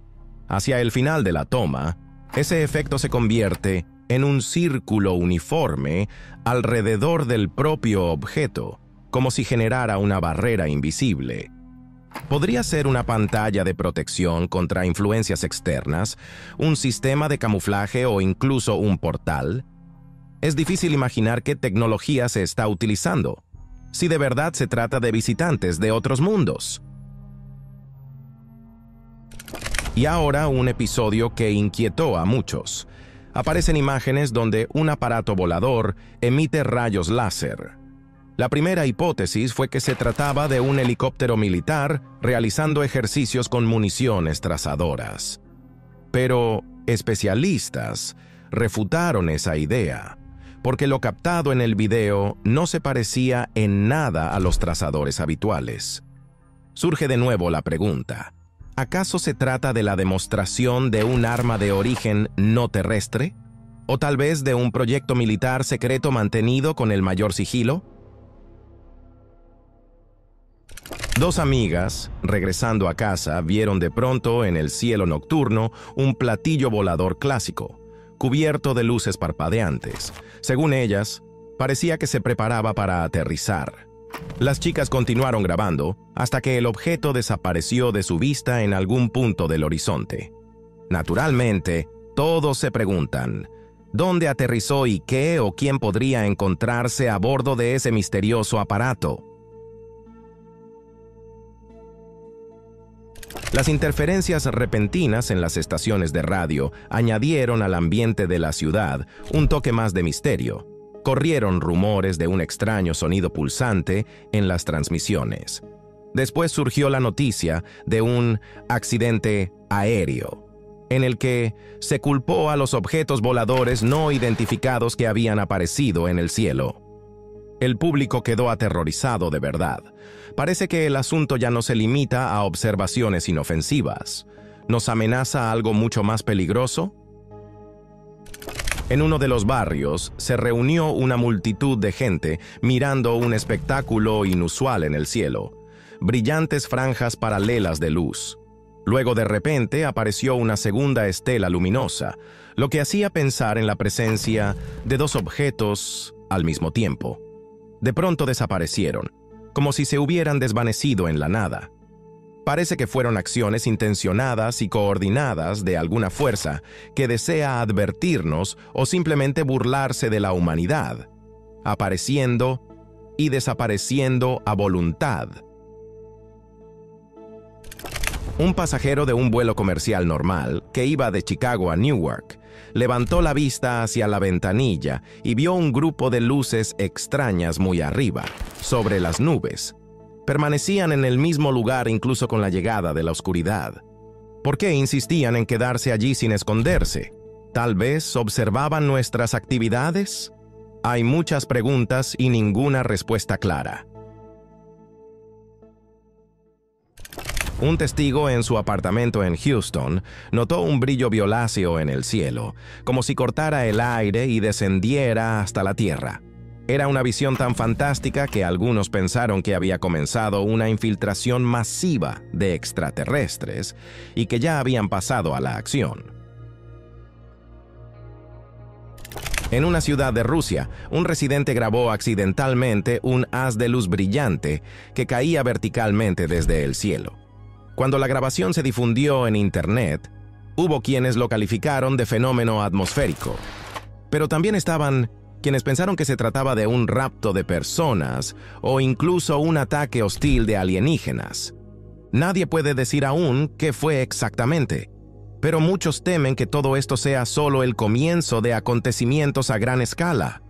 Hacia el final de la toma, ese efecto se convierte en un círculo uniforme alrededor del propio objeto, como si generara una barrera invisible. Podría ser una pantalla de protección contra influencias externas, un sistema de camuflaje o incluso un portal. Es difícil imaginar qué tecnología se está utilizando, si de verdad se trata de visitantes de otros mundos. Y ahora un episodio que inquietó a muchos. Aparecen imágenes donde un aparato volador emite rayos láser. La primera hipótesis fue que se trataba de un helicóptero militar realizando ejercicios con municiones trazadoras. Pero especialistas refutaron esa idea, porque lo captado en el video no se parecía en nada a los trazadores habituales. Surge de nuevo la pregunta: ¿acaso se trata de la demostración de un arma de origen no terrestre? ¿O tal vez de un proyecto militar secreto mantenido con el mayor sigilo? Dos amigas, regresando a casa, vieron de pronto en el cielo nocturno un platillo volador clásico, cubierto de luces parpadeantes. Según ellas, parecía que se preparaba para aterrizar. Las chicas continuaron grabando hasta que el objeto desapareció de su vista en algún punto del horizonte. Naturalmente, todos se preguntan, ¿dónde aterrizó y qué o quién podría encontrarse a bordo de ese misterioso aparato? Las interferencias repentinas en las estaciones de radio añadieron al ambiente de la ciudad un toque más de misterio. Corrieron rumores de un extraño sonido pulsante en las transmisiones. Después surgió la noticia de un accidente aéreo, en el que se culpó a los objetos voladores no identificados que habían aparecido en el cielo. El público quedó aterrorizado de verdad. Parece que el asunto ya no se limita a observaciones inofensivas. ¿Nos amenaza algo mucho más peligroso? En uno de los barrios se reunió una multitud de gente mirando un espectáculo inusual en el cielo. Brillantes franjas paralelas de luz. Luego de repente apareció una segunda estela luminosa, lo que hacía pensar en la presencia de dos objetos al mismo tiempo. De pronto desaparecieron, como si se hubieran desvanecido en la nada. Parece que fueron acciones intencionadas y coordinadas de alguna fuerza que desea advertirnos o simplemente burlarse de la humanidad, apareciendo y desapareciendo a voluntad. Un pasajero de un vuelo comercial normal, que iba de Chicago a Newark, levantó la vista hacia la ventanilla y vio un grupo de luces extrañas muy arriba, sobre las nubes. Permanecían en el mismo lugar incluso con la llegada de la oscuridad. ¿Por qué insistían en quedarse allí sin esconderse? ¿Tal vez observaban nuestras actividades? Hay muchas preguntas y ninguna respuesta clara. Un testigo en su apartamento en Houston notó un brillo violáceo en el cielo, como si cortara el aire y descendiera hasta la tierra. Era una visión tan fantástica que algunos pensaron que había comenzado una infiltración masiva de extraterrestres y que ya habían pasado a la acción. En una ciudad de Rusia, un residente grabó accidentalmente un haz de luz brillante que caía verticalmente desde el cielo. Cuando la grabación se difundió en Internet, hubo quienes lo calificaron de fenómeno atmosférico. Pero también estaban quienes pensaron que se trataba de un rapto de personas o incluso un ataque hostil de alienígenas. Nadie puede decir aún qué fue exactamente, pero muchos temen que todo esto sea solo el comienzo de acontecimientos a gran escala.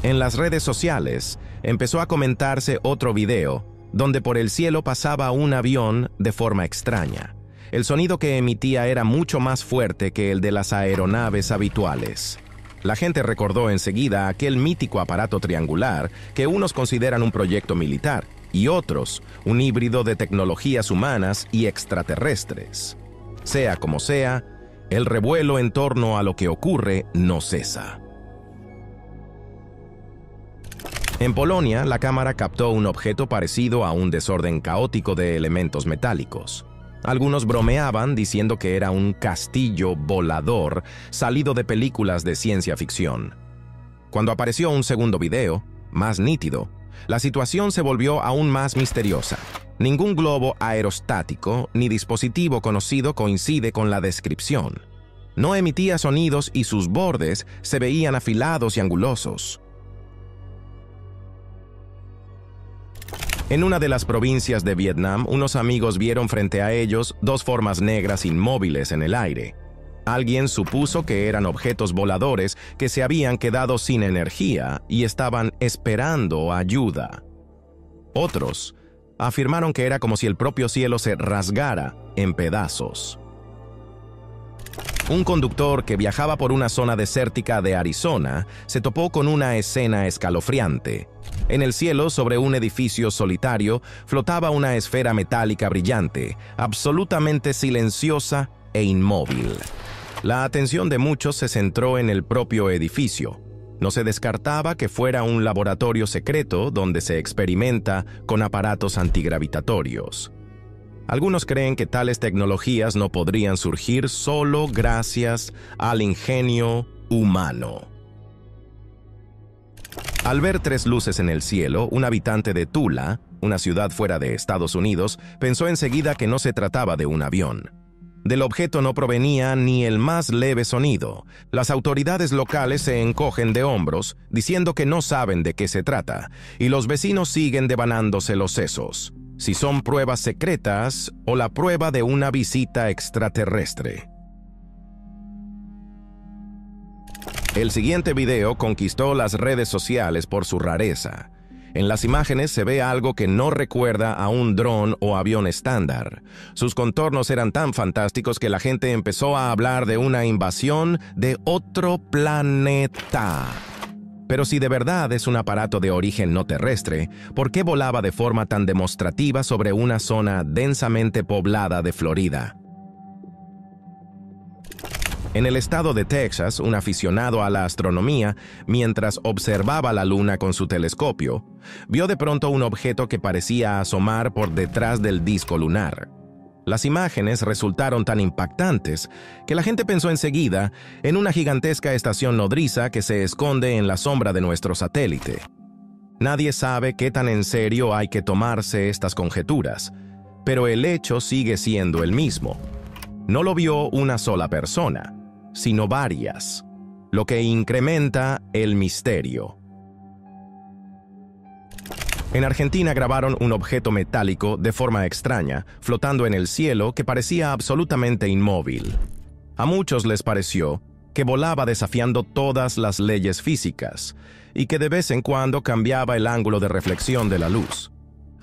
En las redes sociales empezó a comentarse otro video donde por el cielo pasaba un avión de forma extraña. El sonido que emitía era mucho más fuerte que el de las aeronaves habituales. La gente recordó enseguida aquel mítico aparato triangular que unos consideran un proyecto militar y otros un híbrido de tecnologías humanas y extraterrestres. Sea como sea, el revuelo en torno a lo que ocurre no cesa. En Polonia, la cámara captó un objeto parecido a un desorden caótico de elementos metálicos. Algunos bromeaban diciendo que era un castillo volador salido de películas de ciencia ficción. Cuando apareció un segundo video, más nítido, la situación se volvió aún más misteriosa. Ningún globo aerostático ni dispositivo conocido coincide con la descripción. No emitía sonidos y sus bordes se veían afilados y angulosos. En una de las provincias de Vietnam, unos amigos vieron frente a ellos dos formas negras inmóviles en el aire. Alguien supuso que eran objetos voladores que se habían quedado sin energía y estaban esperando ayuda. Otros afirmaron que era como si el propio cielo se rasgara en pedazos. Un conductor que viajaba por una zona desértica de Arizona se topó con una escena escalofriante. En el cielo, sobre un edificio solitario, flotaba una esfera metálica brillante, absolutamente silenciosa e inmóvil. La atención de muchos se centró en el propio edificio. No se descartaba que fuera un laboratorio secreto donde se experimenta con aparatos antigravitatorios. Algunos creen que tales tecnologías no podrían surgir solo gracias al ingenio humano. Al ver tres luces en el cielo, un habitante de Tula, una ciudad fuera de Estados Unidos, pensó enseguida que no se trataba de un avión. Del objeto no provenía ni el más leve sonido. Las autoridades locales se encogen de hombros, diciendo que no saben de qué se trata, y los vecinos siguen devanándose los sesos. Si son pruebas secretas o la prueba de una visita extraterrestre. El siguiente video conquistó las redes sociales por su rareza. En las imágenes se ve algo que no recuerda a un dron o avión estándar. Sus contornos eran tan fantásticos que la gente empezó a hablar de una invasión de otro planeta. Pero si de verdad es un aparato de origen no terrestre, ¿por qué volaba de forma tan demostrativa sobre una zona densamente poblada de Florida? En el estado de Texas, un aficionado a la astronomía, mientras observaba la luna con su telescopio, vio de pronto un objeto que parecía asomar por detrás del disco lunar. Las imágenes resultaron tan impactantes que la gente pensó enseguida en una gigantesca estación nodriza que se esconde en la sombra de nuestro satélite. Nadie sabe qué tan en serio hay que tomarse estas conjeturas, pero el hecho sigue siendo el mismo. No lo vio una sola persona, sino varias, lo que incrementa el misterio. En Argentina grabaron un objeto metálico de forma extraña, flotando en el cielo que parecía absolutamente inmóvil. A muchos les pareció que volaba desafiando todas las leyes físicas y que de vez en cuando cambiaba el ángulo de reflexión de la luz.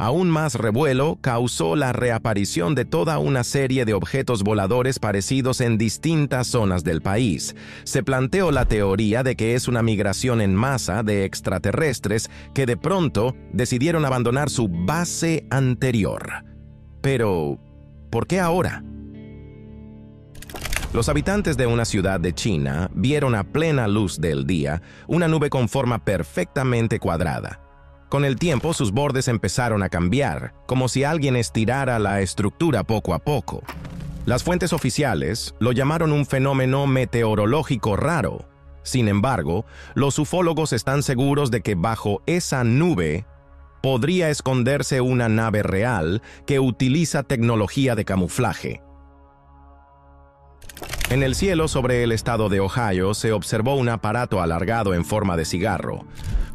Aún más revuelo causó la reaparición de toda una serie de objetos voladores parecidos en distintas zonas del país. Se planteó la teoría de que es una migración en masa de extraterrestres que de pronto decidieron abandonar su base anterior. Pero, ¿por qué ahora? Los habitantes de una ciudad de China vieron a plena luz del día una nube con forma perfectamente cuadrada. Con el tiempo, sus bordes empezaron a cambiar, como si alguien estirara la estructura poco a poco. Las fuentes oficiales lo llamaron un fenómeno meteorológico raro. Sin embargo, los ufólogos están seguros de que bajo esa nube podría esconderse una nave real que utiliza tecnología de camuflaje. En el cielo sobre el estado de Ohio se observó un aparato alargado en forma de cigarro.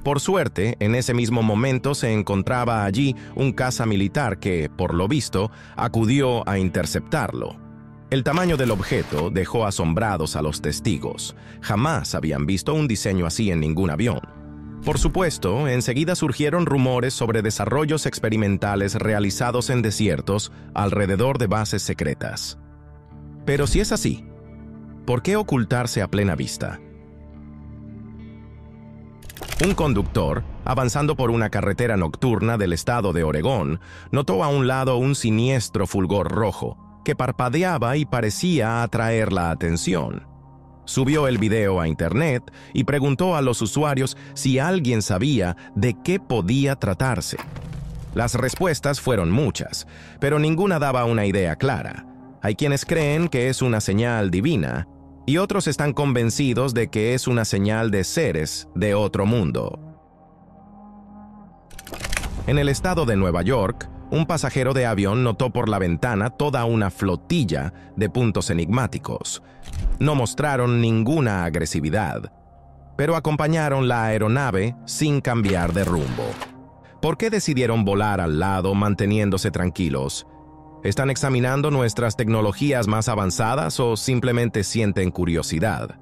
Por suerte, en ese mismo momento se encontraba allí un caza militar que, por lo visto, acudió a interceptarlo. El tamaño del objeto dejó asombrados a los testigos. Jamás habían visto un diseño así en ningún avión. Por supuesto, enseguida surgieron rumores sobre desarrollos experimentales realizados en desiertos alrededor de bases secretas. Pero si es así, ¿por qué ocultarse a plena vista? Un conductor, avanzando por una carretera nocturna del estado de Oregón, notó a un lado un siniestro fulgor rojo que parpadeaba y parecía atraer la atención. Subió el video a internet y preguntó a los usuarios si alguien sabía de qué podía tratarse. Las respuestas fueron muchas, pero ninguna daba una idea clara. Hay quienes creen que es una señal divina, y otros están convencidos de que es una señal de seres de otro mundo. En el estado de Nueva York, un pasajero de avión notó por la ventana toda una flotilla de puntos enigmáticos. No mostraron ninguna agresividad, pero acompañaron la aeronave sin cambiar de rumbo. ¿Por qué decidieron volar al lado manteniéndose tranquilos? ¿Están examinando nuestras tecnologías más avanzadas o simplemente sienten curiosidad?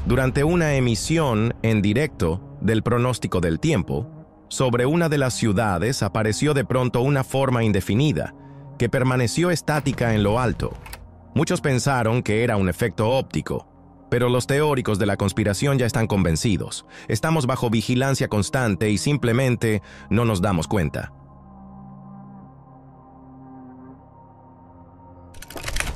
Durante una emisión en directo del pronóstico del tiempo, sobre una de las ciudades apareció de pronto una forma indefinida, que permaneció estática en lo alto. Muchos pensaron que era un efecto óptico, pero los teóricos de la conspiración ya están convencidos. Estamos bajo vigilancia constante y simplemente no nos damos cuenta.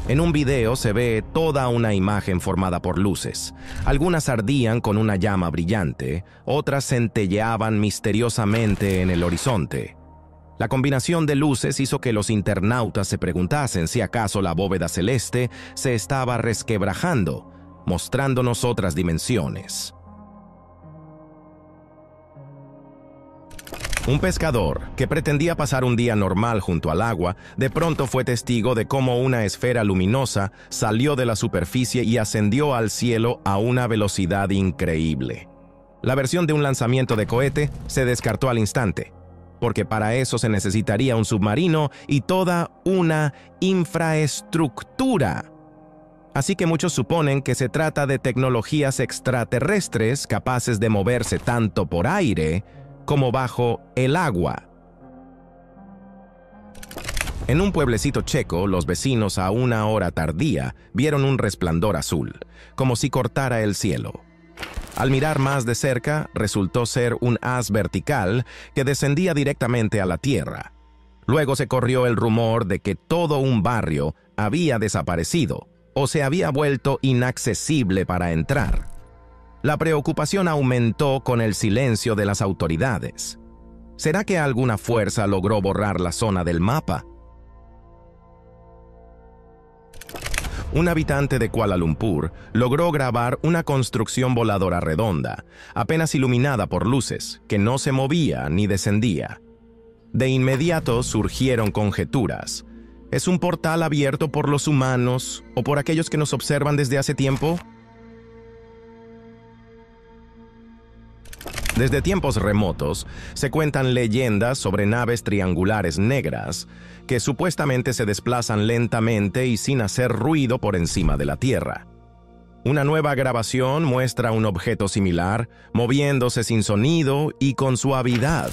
En un video se ve toda una imagen formada por luces. Algunas ardían con una llama brillante, otras centelleaban misteriosamente en el horizonte. La combinación de luces hizo que los internautas se preguntasen si acaso la bóveda celeste se estaba resquebrajando, mostrándonos otras dimensiones. Un pescador, que pretendía pasar un día normal junto al agua, de pronto fue testigo de cómo una esfera luminosa salió de la superficie y ascendió al cielo a una velocidad increíble. La versión de un lanzamiento de cohete se descartó al instante, porque para eso se necesitaría un submarino y toda una infraestructura. Así que muchos suponen que se trata de tecnologías extraterrestres capaces de moverse tanto por aire como bajo el agua. En un pueblecito checo, los vecinos a una hora tardía vieron un resplandor azul, como si cortara el cielo. Al mirar más de cerca, resultó ser un haz vertical que descendía directamente a la tierra. Luego se corrió el rumor de que todo un barrio había desaparecido o se había vuelto inaccesible para entrar. La preocupación aumentó con el silencio de las autoridades. ¿Será que alguna fuerza logró borrar la zona del mapa? Un habitante de Kuala Lumpur logró grabar una construcción voladora redonda, apenas iluminada por luces, que no se movía ni descendía. De inmediato surgieron conjeturas. ¿Es un portal abierto por los humanos o por aquellos que nos observan desde hace tiempo? Desde tiempos remotos, se cuentan leyendas sobre naves triangulares negras que supuestamente se desplazan lentamente y sin hacer ruido por encima de la Tierra. Una nueva grabación muestra un objeto similar, moviéndose sin sonido y con suavidad.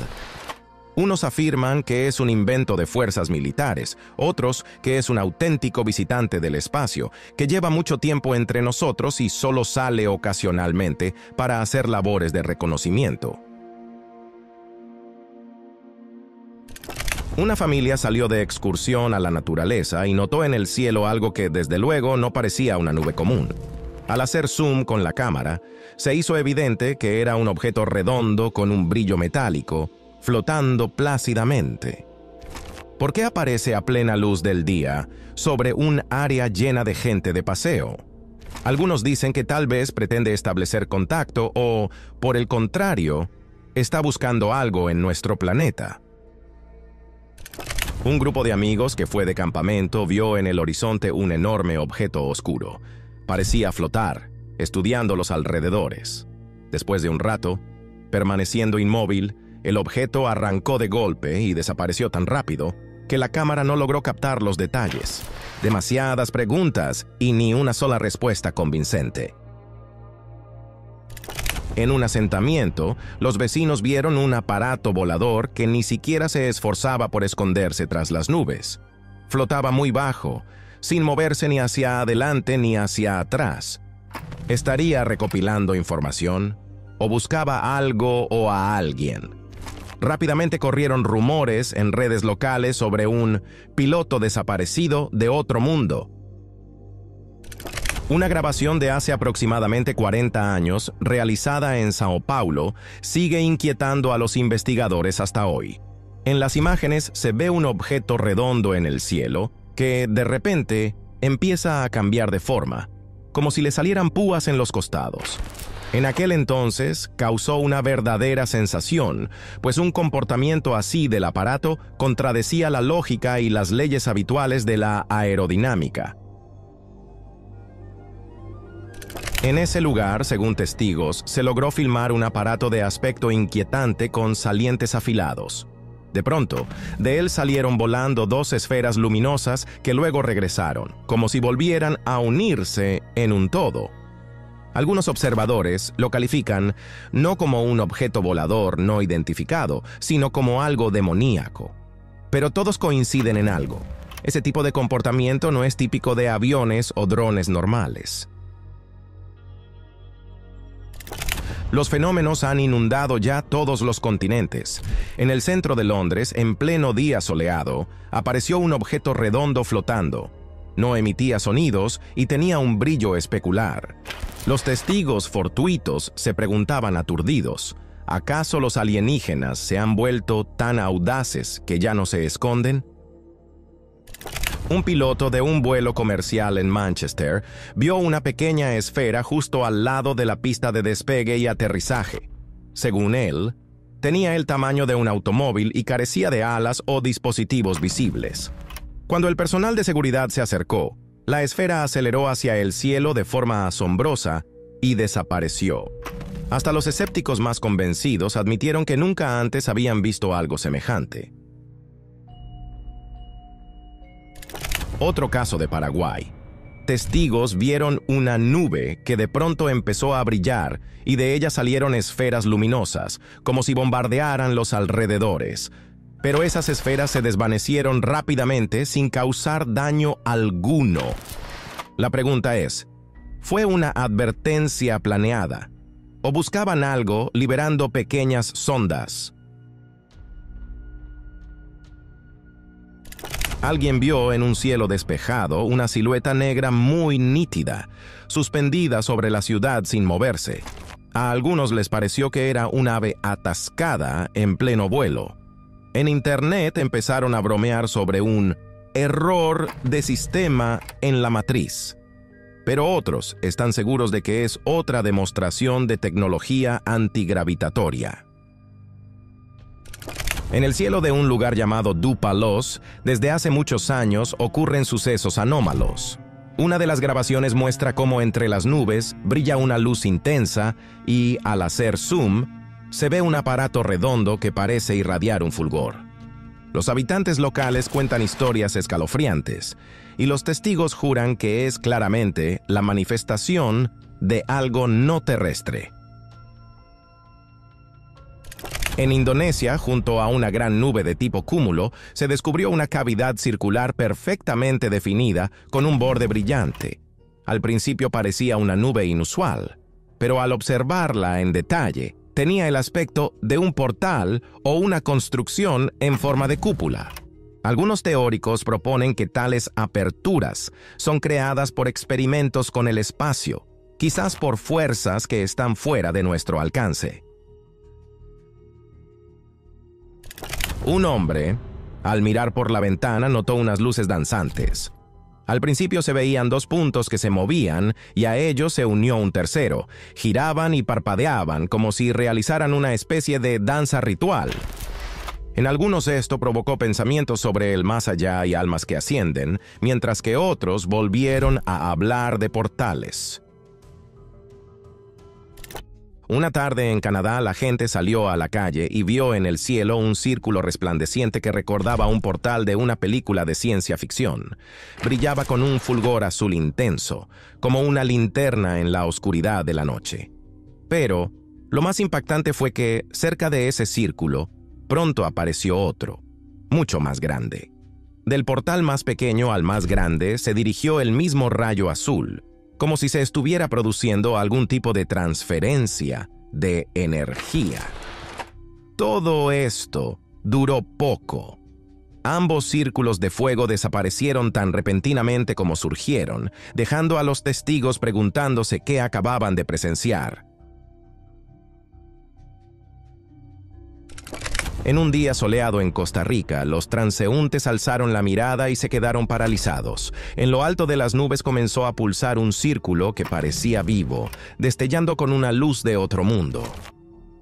Unos afirman que es un invento de fuerzas militares, otros que es un auténtico visitante del espacio, que lleva mucho tiempo entre nosotros y solo sale ocasionalmente para hacer labores de reconocimiento. Una familia salió de excursión a la naturaleza y notó en el cielo algo que desde luego no parecía una nube común. Al hacer zoom con la cámara, se hizo evidente que era un objeto redondo con un brillo metálico, flotando plácidamente. ¿Por qué aparece a plena luz del día sobre un área llena de gente de paseo? Algunos dicen que tal vez pretende establecer contacto o, por el contrario, está buscando algo en nuestro planeta. Un grupo de amigos que fue de campamento vio en el horizonte un enorme objeto oscuro. Parecía flotar, estudiando los alrededores. Después de un rato, permaneciendo inmóvil, el objeto arrancó de golpe y desapareció tan rápido que la cámara no logró captar los detalles. Demasiadas preguntas y ni una sola respuesta convincente. En un asentamiento, los vecinos vieron un aparato volador que ni siquiera se esforzaba por esconderse tras las nubes. Flotaba muy bajo, sin moverse ni hacia adelante ni hacia atrás. ¿Estaría recopilando información? ¿O buscaba algo o a alguien? Rápidamente corrieron rumores en redes locales sobre un piloto desaparecido de otro mundo. Una grabación de hace aproximadamente 40 años, realizada en Sao Paulo, sigue inquietando a los investigadores hasta hoy. En las imágenes se ve un objeto redondo en el cielo que, de repente, empieza a cambiar de forma, como si le salieran púas en los costados. En aquel entonces causó una verdadera sensación, pues un comportamiento así del aparato contradecía la lógica y las leyes habituales de la aerodinámica. En ese lugar, según testigos, se logró filmar un aparato de aspecto inquietante con salientes afilados. De pronto, de él salieron volando dos esferas luminosas que luego regresaron, como si volvieran a unirse en un todo. Algunos observadores lo califican no como un objeto volador no identificado, sino como algo demoníaco. Pero todos coinciden en algo. Ese tipo de comportamiento no es típico de aviones o drones normales. Los fenómenos han inundado ya todos los continentes. En el centro de Londres, en pleno día soleado, apareció un objeto redondo flotando. No emitía sonidos y tenía un brillo especular. Los testigos fortuitos se preguntaban aturdidos, ¿acaso los alienígenas se han vuelto tan audaces que ya no se esconden? Un piloto de un vuelo comercial en Manchester vio una pequeña esfera justo al lado de la pista de despegue y aterrizaje. Según él, tenía el tamaño de un automóvil y carecía de alas o dispositivos visibles. Cuando el personal de seguridad se acercó, la esfera aceleró hacia el cielo de forma asombrosa y desapareció. Hasta los escépticos más convencidos admitieron que nunca antes habían visto algo semejante. Otro caso de Paraguay. testigos vieron una nube que de pronto empezó a brillar y de ella salieron esferas luminosas, como si bombardearan los alrededores. Pero esas esferas se desvanecieron rápidamente sin causar daño alguno. La pregunta es, ¿fue una advertencia planeada? ¿O buscaban algo liberando pequeñas sondas? Alguien vio en un cielo despejado una silueta negra muy nítida, suspendida sobre la ciudad sin moverse. A algunos les pareció que era un ave atascada en pleno vuelo. En Internet empezaron a bromear sobre un error de sistema en la matriz. Pero otros están seguros de que es otra demostración de tecnología antigravitatoria. En el cielo de un lugar llamado Dupalos, desde hace muchos años ocurren sucesos anómalos. Una de las grabaciones muestra cómo entre las nubes brilla una luz intensa y, al hacer zoom, se ve un aparato redondo que parece irradiar un fulgor. Los habitantes locales cuentan historias escalofriantes, y los testigos juran que es claramente la manifestación de algo no terrestre. En Indonesia, junto a una gran nube de tipo cúmulo, se descubrió una cavidad circular perfectamente definida con un borde brillante. Al principio parecía una nube inusual, pero al observarla en detalle, tenía el aspecto de un portal o una construcción en forma de cúpula. Algunos teóricos proponen que tales aperturas son creadas por experimentos con el espacio, quizás por fuerzas que están fuera de nuestro alcance. Un hombre, al mirar por la ventana, notó unas luces danzantes. Al principio se veían dos puntos que se movían y a ellos se unió un tercero. Giraban y parpadeaban como si realizaran una especie de danza ritual. En algunos esto provocó pensamientos sobre el más allá y almas que ascienden, mientras que otros volvieron a hablar de portales. Una tarde en Canadá, la gente salió a la calle y vio en el cielo un círculo resplandeciente que recordaba un portal de una película de ciencia ficción. Brillaba con un fulgor azul intenso, como una linterna en la oscuridad de la noche. Pero lo más impactante fue que, cerca de ese círculo, pronto apareció otro, mucho más grande. Del portal más pequeño al más grande se dirigió el mismo rayo azul, como si se estuviera produciendo algún tipo de transferencia de energía. Todo esto duró poco. Ambos círculos de fuego desaparecieron tan repentinamente como surgieron, dejando a los testigos preguntándose qué acababan de presenciar. En un día soleado en Costa Rica, los transeúntes alzaron la mirada y se quedaron paralizados. En lo alto de las nubes comenzó a pulsar un círculo que parecía vivo, destellando con una luz de otro mundo.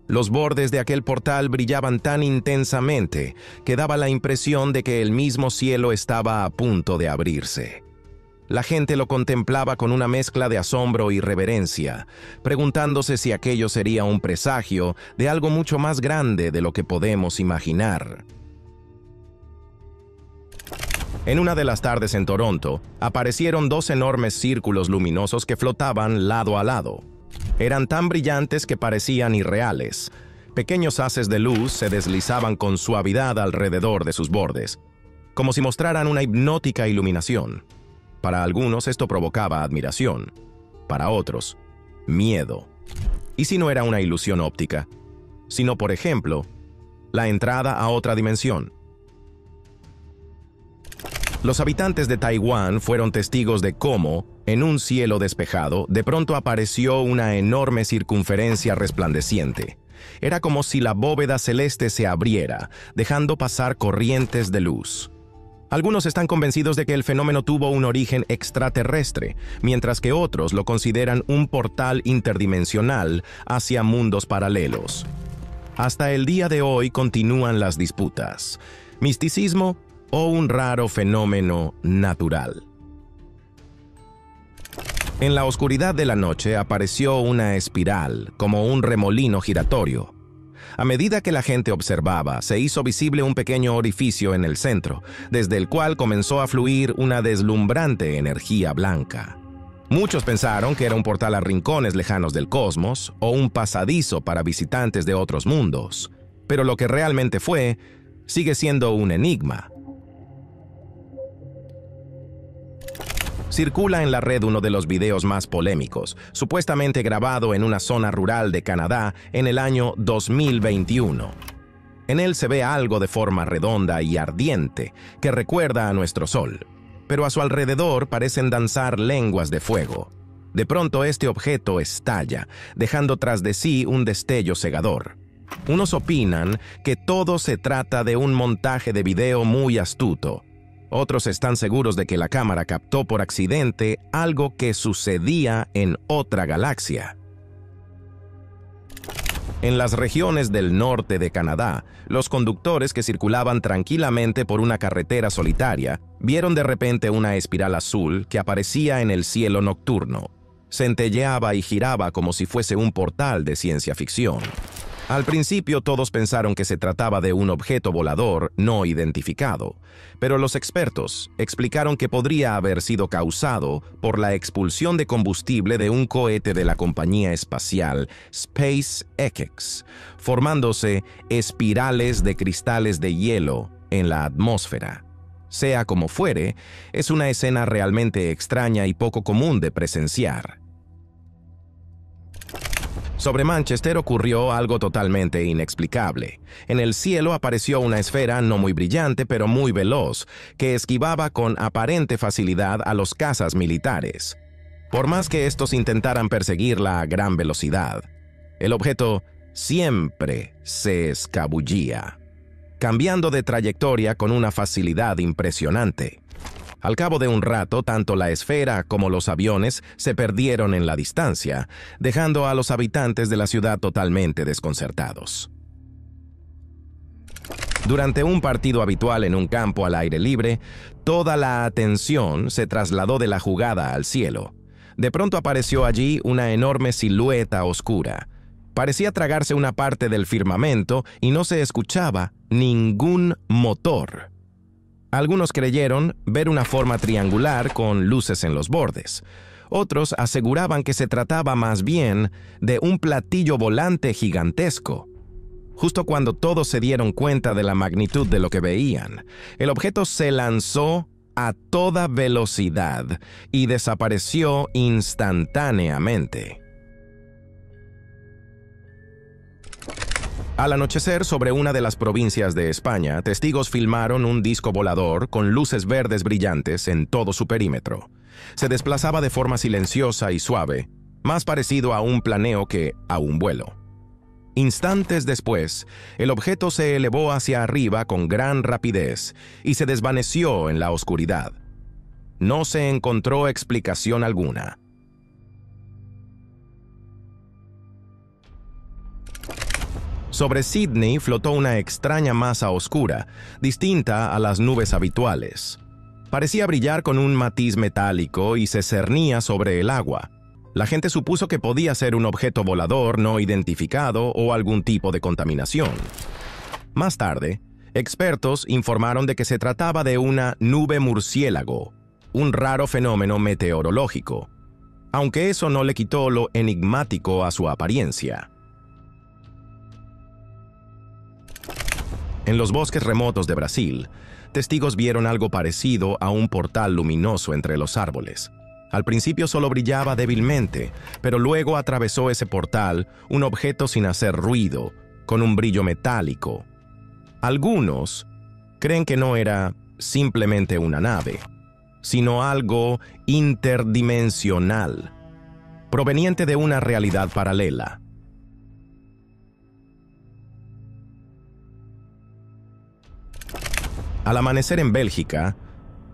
Los bordes de aquel portal brillaban tan intensamente que daba la impresión de que el mismo cielo estaba a punto de abrirse. La gente lo contemplaba con una mezcla de asombro y reverencia, preguntándose si aquello sería un presagio de algo mucho más grande de lo que podemos imaginar. En una de las tardes en Toronto, aparecieron dos enormes círculos luminosos que flotaban lado a lado. Eran tan brillantes que parecían irreales. Pequeños haces de luz se deslizaban con suavidad alrededor de sus bordes, como si mostraran una hipnótica iluminación. Para algunos esto provocaba admiración, para otros, miedo. ¿Y si no era una ilusión óptica, sino, por ejemplo, la entrada a otra dimensión? Los habitantes de Taiwán fueron testigos de cómo, en un cielo despejado, de pronto apareció una enorme circunferencia resplandeciente. Era como si la bóveda celeste se abriera, dejando pasar corrientes de luz. Algunos están convencidos de que el fenómeno tuvo un origen extraterrestre, mientras que otros lo consideran un portal interdimensional hacia mundos paralelos. Hasta el día de hoy continúan las disputas: misticismo o un raro fenómeno natural. En la oscuridad de la noche apareció una espiral, como un remolino giratorio. A medida que la gente observaba, se hizo visible un pequeño orificio en el centro, desde el cual comenzó a fluir una deslumbrante energía blanca. Muchos pensaron que era un portal a rincones lejanos del cosmos o un pasadizo para visitantes de otros mundos, pero lo que realmente fue sigue siendo un enigma. Circula en la red uno de los videos más polémicos, supuestamente grabado en una zona rural de Canadá en el año 2021. En él se ve algo de forma redonda y ardiente que recuerda a nuestro Sol, pero a su alrededor parecen danzar lenguas de fuego. De pronto este objeto estalla, dejando tras de sí un destello cegador. Unos opinan que todo se trata de un montaje de video muy astuto. Otros están seguros de que la cámara captó por accidente algo que sucedía en otra galaxia. En las regiones del norte de Canadá, los conductores que circulaban tranquilamente por una carretera solitaria vieron de repente una espiral azul que aparecía en el cielo nocturno. Centelleaba y giraba como si fuese un portal de ciencia ficción. Al principio todos pensaron que se trataba de un objeto volador no identificado, pero los expertos explicaron que podría haber sido causado por la expulsión de combustible de un cohete de la compañía espacial SpaceX, formándose espirales de cristales de hielo en la atmósfera. Sea como fuere, es una escena realmente extraña y poco común de presenciar. Sobre Manchester ocurrió algo totalmente inexplicable. En el cielo apareció una esfera no muy brillante pero muy veloz, que esquivaba con aparente facilidad a los cazas militares. Por más que estos intentaran perseguirla a gran velocidad, el objeto siempre se escabullía, cambiando de trayectoria con una facilidad impresionante. Al cabo de un rato, tanto la esfera como los aviones se perdieron en la distancia, dejando a los habitantes de la ciudad totalmente desconcertados. Durante un partido habitual en un campo al aire libre, toda la atención se trasladó de la jugada al cielo. De pronto apareció allí una enorme silueta oscura. Parecía tragarse una parte del firmamento y no se escuchaba ningún motor. Algunos creyeron ver una forma triangular con luces en los bordes. Otros aseguraban que se trataba más bien de un platillo volante gigantesco. Justo cuando todos se dieron cuenta de la magnitud de lo que veían, el objeto se lanzó a toda velocidad y desapareció instantáneamente. Al anochecer, sobre una de las provincias de España, testigos filmaron un disco volador con luces verdes brillantes en todo su perímetro. Se desplazaba de forma silenciosa y suave, más parecido a un planeo que a un vuelo. Instantes después, el objeto se elevó hacia arriba con gran rapidez y se desvaneció en la oscuridad. No se encontró explicación alguna. Sobre Sydney flotó una extraña masa oscura, distinta a las nubes habituales. Parecía brillar con un matiz metálico y se cernía sobre el agua. La gente supuso que podía ser un objeto volador no identificado o algún tipo de contaminación. Más tarde, expertos informaron de que se trataba de una nube murciélago, un raro fenómeno meteorológico, aunque eso no le quitó lo enigmático a su apariencia. En los bosques remotos de Brasil, testigos vieron algo parecido a un portal luminoso entre los árboles. Al principio solo brillaba débilmente, pero luego atravesó ese portal un objeto sin hacer ruido, con un brillo metálico. Algunos creen que no era simplemente una nave, sino algo interdimensional, proveniente de una realidad paralela. Al amanecer en Bélgica,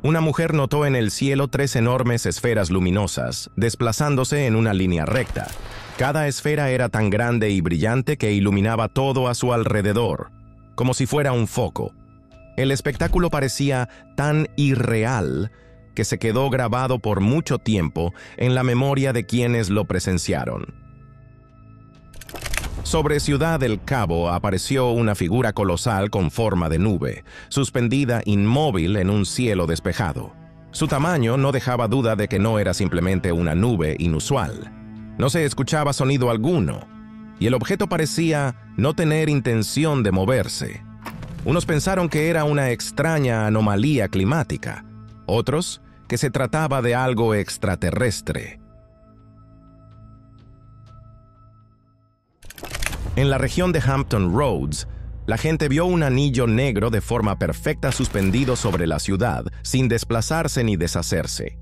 una mujer notó en el cielo 3 enormes esferas luminosas, desplazándose en una línea recta. Cada esfera era tan grande y brillante que iluminaba todo a su alrededor, como si fuera un foco. El espectáculo parecía tan irreal que se quedó grabado por mucho tiempo en la memoria de quienes lo presenciaron. Sobre Ciudad del Cabo apareció una figura colosal con forma de nube, suspendida inmóvil en un cielo despejado. Su tamaño no dejaba duda de que no era simplemente una nube inusual. No se escuchaba sonido alguno, y el objeto parecía no tener intención de moverse. Unos pensaron que era una extraña anomalía climática, otros que se trataba de algo extraterrestre. En la región de Hampton Roads, la gente vio un anillo negro de forma perfecta suspendido sobre la ciudad, sin desplazarse ni deshacerse.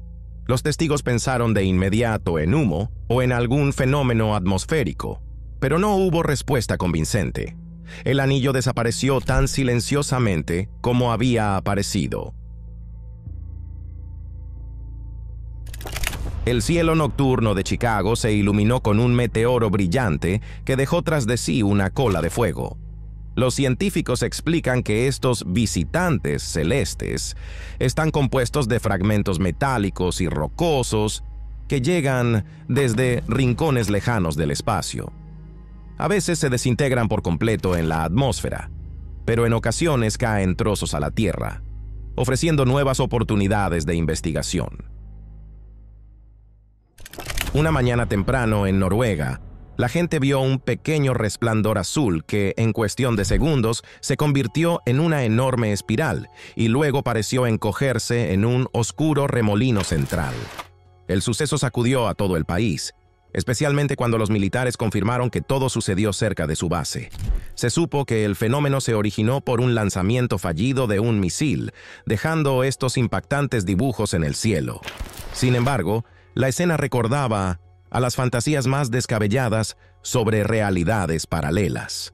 Los testigos pensaron de inmediato en humo o en algún fenómeno atmosférico, pero no hubo respuesta convincente. El anillo desapareció tan silenciosamente como había aparecido. El cielo nocturno de Chicago se iluminó con un meteoro brillante que dejó tras de sí una cola de fuego. Los científicos explican que estos visitantes celestes están compuestos de fragmentos metálicos y rocosos que llegan desde rincones lejanos del espacio. A veces se desintegran por completo en la atmósfera, pero en ocasiones caen trozos a la Tierra, ofreciendo nuevas oportunidades de investigación. Una mañana temprano en Noruega, la gente vio un pequeño resplandor azul que, en cuestión de segundos, se convirtió en una enorme espiral y luego pareció encogerse en un oscuro remolino central. El suceso sacudió a todo el país, especialmente cuando los militares confirmaron que todo sucedió cerca de su base. Se supo que el fenómeno se originó por un lanzamiento fallido de un misil, dejando estos impactantes dibujos en el cielo. Sin embargo, la escena recordaba a las fantasías más descabelladas sobre realidades paralelas.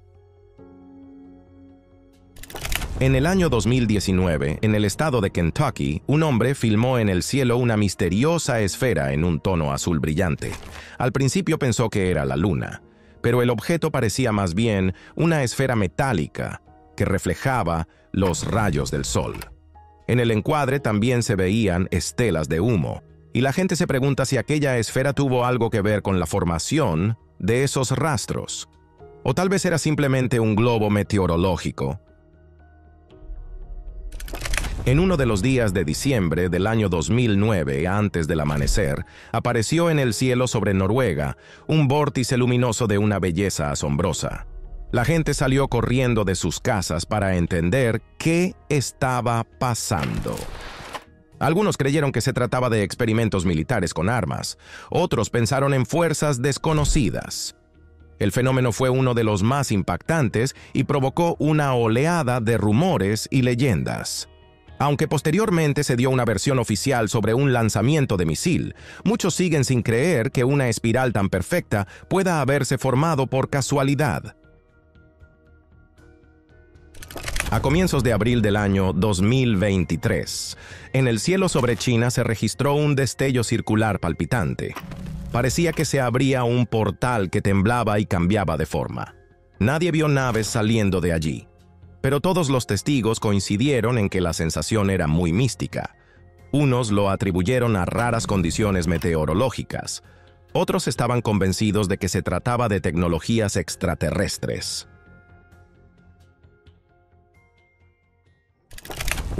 En el año 2019, en el estado de Kentucky, un hombre filmó en el cielo una misteriosa esfera en un tono azul brillante. Al principio pensó que era la luna, pero el objeto parecía más bien una esfera metálica que reflejaba los rayos del sol. En el encuadre también se veían estelas de humo, y la gente se pregunta si aquella esfera tuvo algo que ver con la formación de esos rastros, o tal vez era simplemente un globo meteorológico. En uno de los días de diciembre del año 2009, antes del amanecer, apareció en el cielo sobre Noruega un vórtice luminoso de una belleza asombrosa. La gente salió corriendo de sus casas para entender qué estaba pasando. Algunos creyeron que se trataba de experimentos militares con armas, otros pensaron en fuerzas desconocidas. El fenómeno fue uno de los más impactantes y provocó una oleada de rumores y leyendas. Aunque posteriormente se dio una versión oficial sobre un lanzamiento de misil, muchos siguen sin creer que una espiral tan perfecta pueda haberse formado por casualidad. A comienzos de abril del año 2023, en el cielo sobre China se registró un destello circular palpitante. Parecía que se abría un portal que temblaba y cambiaba de forma. Nadie vio naves saliendo de allí, pero todos los testigos coincidieron en que la sensación era muy mística. Unos lo atribuyeron a raras condiciones meteorológicas, otros estaban convencidos de que se trataba de tecnologías extraterrestres.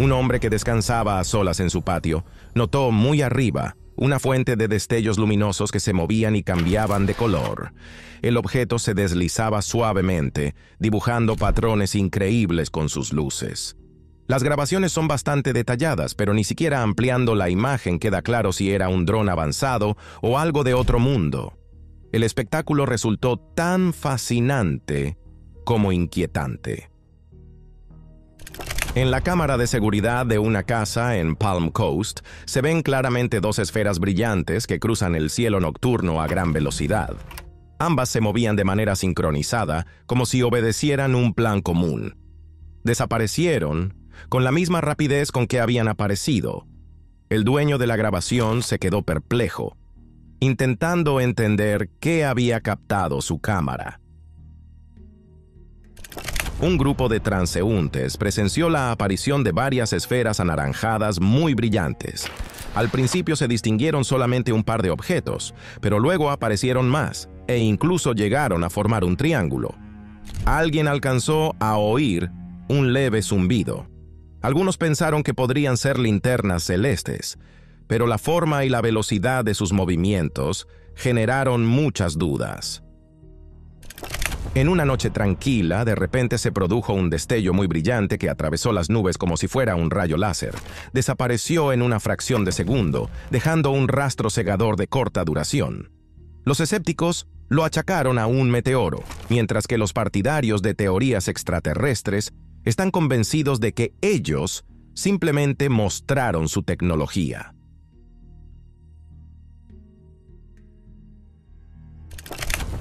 Un hombre que descansaba a solas en su patio notó muy arriba una fuente de destellos luminosos que se movían y cambiaban de color. El objeto se deslizaba suavemente, dibujando patrones increíbles con sus luces. Las grabaciones son bastante detalladas, pero ni siquiera ampliando la imagen queda claro si era un dron avanzado o algo de otro mundo. El espectáculo resultó tan fascinante como inquietante. En la cámara de seguridad de una casa en Palm Coast se ven claramente dos esferas brillantes que cruzan el cielo nocturno a gran velocidad. Ambas se movían de manera sincronizada, como si obedecieran un plan común. Desaparecieron con la misma rapidez con que habían aparecido. El dueño de la grabación se quedó perplejo, intentando entender qué había captado su cámara. Un grupo de transeúntes presenció la aparición de varias esferas anaranjadas muy brillantes. Al principio se distinguieron solamente un par de objetos, pero luego aparecieron más, e incluso llegaron a formar un triángulo. Alguien alcanzó a oír un leve zumbido. Algunos pensaron que podrían ser linternas celestes, pero la forma y la velocidad de sus movimientos generaron muchas dudas. En una noche tranquila, de repente se produjo un destello muy brillante que atravesó las nubes como si fuera un rayo láser. Desapareció en una fracción de segundo, dejando un rastro cegador de corta duración. Los escépticos lo achacaron a un meteoro, mientras que los partidarios de teorías extraterrestres están convencidos de que ellos simplemente mostraron su tecnología.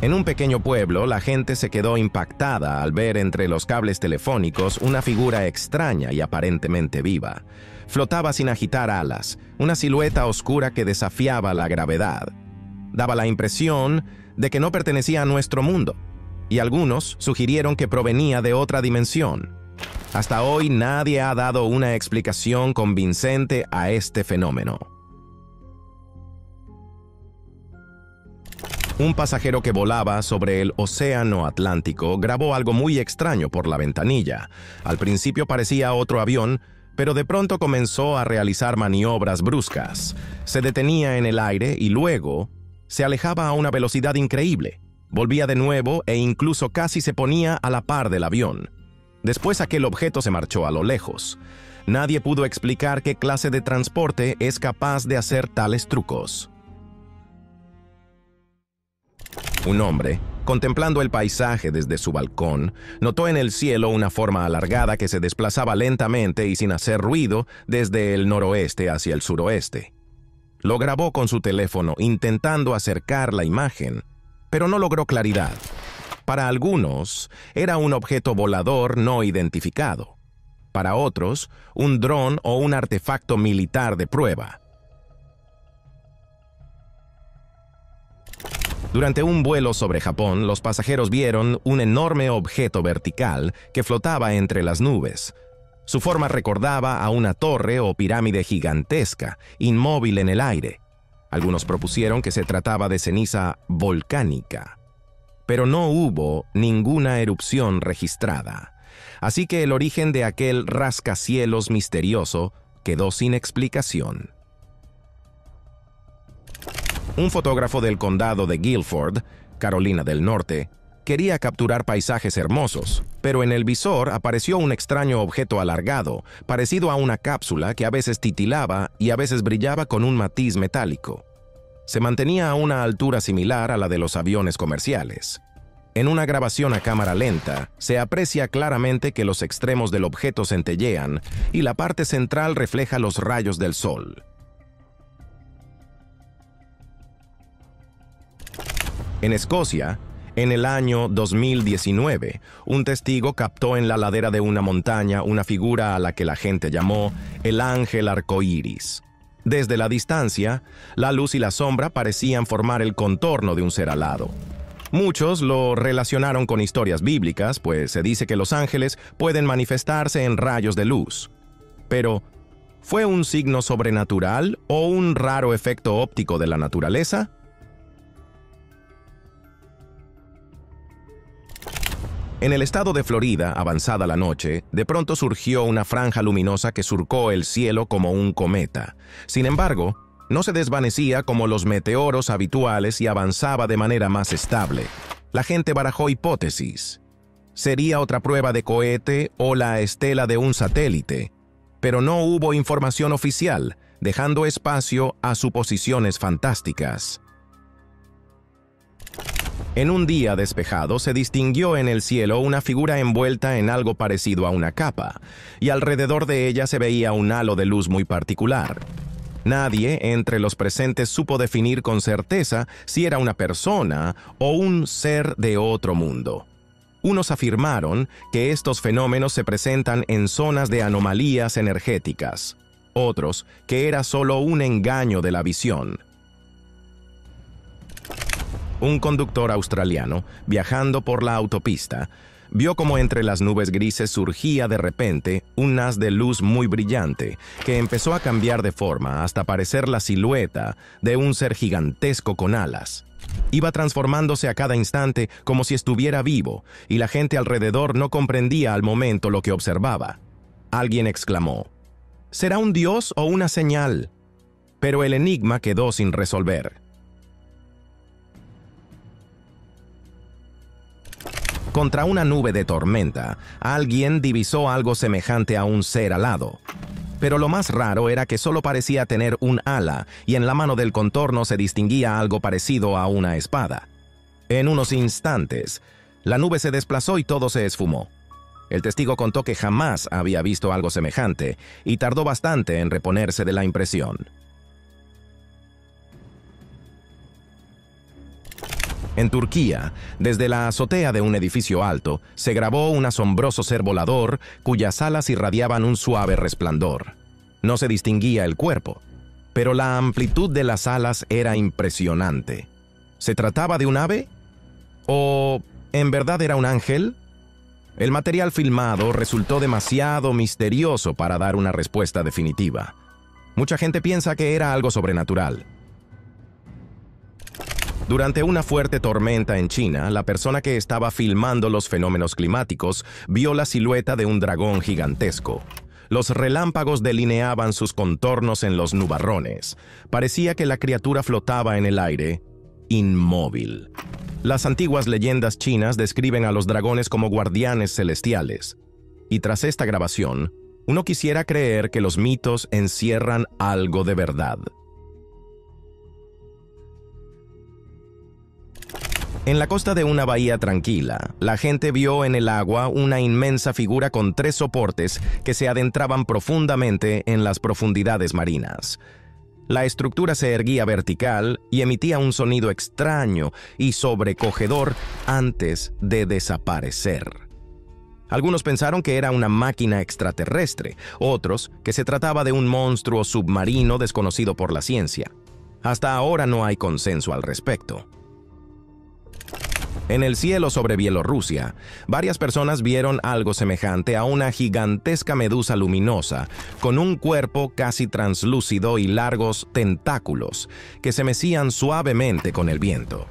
En un pequeño pueblo, la gente se quedó impactada al ver entre los cables telefónicos una figura extraña y aparentemente viva. Flotaba sin agitar alas, una silueta oscura que desafiaba la gravedad. Daba la impresión de que no pertenecía a nuestro mundo, y algunos sugirieron que provenía de otra dimensión. Hasta hoy nadie ha dado una explicación convincente a este fenómeno. Un pasajero que volaba sobre el Océano Atlántico grabó algo muy extraño por la ventanilla. Al principio parecía otro avión, pero de pronto comenzó a realizar maniobras bruscas. Se detenía en el aire y luego se alejaba a una velocidad increíble. Volvía de nuevo e incluso casi se ponía a la par del avión. Después aquel objeto se marchó a lo lejos. Nadie pudo explicar qué clase de transporte es capaz de hacer tales trucos. Un hombre, contemplando el paisaje desde su balcón, notó en el cielo una forma alargada que se desplazaba lentamente y sin hacer ruido desde el noroeste hacia el suroeste. Lo grabó con su teléfono intentando acercar la imagen, pero no logró claridad. Para algunos, era un objeto volador no identificado. Para otros, un dron o un artefacto militar de prueba. Durante un vuelo sobre Japón, los pasajeros vieron un enorme objeto vertical que flotaba entre las nubes. Su forma recordaba a una torre o pirámide gigantesca, inmóvil en el aire. Algunos propusieron que se trataba de ceniza volcánica, pero no hubo ninguna erupción registrada. Así que el origen de aquel rascacielos misterioso quedó sin explicación. Un fotógrafo del condado de Guilford, Carolina del Norte, quería capturar paisajes hermosos, pero en el visor apareció un extraño objeto alargado, parecido a una cápsula que a veces titilaba y a veces brillaba con un matiz metálico. Se mantenía a una altura similar a la de los aviones comerciales. En una grabación a cámara lenta, se aprecia claramente que los extremos del objeto centellean y la parte central refleja los rayos del sol. En Escocia, en el año 2019, un testigo captó en la ladera de una montaña una figura a la que la gente llamó el ángel arcoíris. Desde la distancia, la luz y la sombra parecían formar el contorno de un ser alado. Muchos lo relacionaron con historias bíblicas, pues se dice que los ángeles pueden manifestarse en rayos de luz. Pero, ¿fue un signo sobrenatural o un raro efecto óptico de la naturaleza? En el estado de Florida, avanzada la noche, de pronto surgió una franja luminosa que surcó el cielo como un cometa. Sin embargo, no se desvanecía como los meteoros habituales y avanzaba de manera más estable. La gente barajó hipótesis. ¿Sería otra prueba de cohete o la estela de un satélite? Pero no hubo información oficial, dejando espacio a suposiciones fantásticas. En un día despejado se distinguió en el cielo una figura envuelta en algo parecido a una capa, y alrededor de ella se veía un halo de luz muy particular. Nadie entre los presentes supo definir con certeza si era una persona o un ser de otro mundo. Unos afirmaron que estos fenómenos se presentan en zonas de anomalías energéticas, otros que era solo un engaño de la visión. Un conductor australiano, viajando por la autopista, vio como entre las nubes grises surgía de repente un haz de luz muy brillante que empezó a cambiar de forma hasta parecer la silueta de un ser gigantesco con alas. Iba transformándose a cada instante como si estuviera vivo, y la gente alrededor no comprendía al momento lo que observaba. Alguien exclamó: ¿será un dios o una señal? Pero el enigma quedó sin resolver. Contra una nube de tormenta, alguien divisó algo semejante a un ser alado. Pero lo más raro era que solo parecía tener un ala, y en la mano del contorno se distinguía algo parecido a una espada. En unos instantes, la nube se desplazó y todo se esfumó. El testigo contó que jamás había visto algo semejante, y tardó bastante en reponerse de la impresión. En Turquía, desde la azotea de un edificio alto, se grabó un asombroso ser volador cuyas alas irradiaban un suave resplandor. No se distinguía el cuerpo, pero la amplitud de las alas era impresionante. ¿Se trataba de un ave? ¿O en verdad era un ángel? El material filmado resultó demasiado misterioso para dar una respuesta definitiva. Mucha gente piensa que era algo sobrenatural. Durante una fuerte tormenta en China, la persona que estaba filmando los fenómenos climáticos vio la silueta de un dragón gigantesco. Los relámpagos delineaban sus contornos en los nubarrones. Parecía que la criatura flotaba en el aire, inmóvil. Las antiguas leyendas chinas describen a los dragones como guardianes celestiales. Y tras esta grabación, uno quisiera creer que los mitos encierran algo de verdad. En la costa de una bahía tranquila, la gente vio en el agua una inmensa figura con 3 soportes que se adentraban profundamente en las profundidades marinas. La estructura se erguía vertical y emitía un sonido extraño y sobrecogedor antes de desaparecer. Algunos pensaron que era una máquina extraterrestre, otros que se trataba de un monstruo submarino desconocido por la ciencia. Hasta ahora no hay consenso al respecto. En el cielo sobre Bielorrusia, varias personas vieron algo semejante a una gigantesca medusa luminosa, con un cuerpo casi translúcido y largos tentáculos que se mecían suavemente con el viento.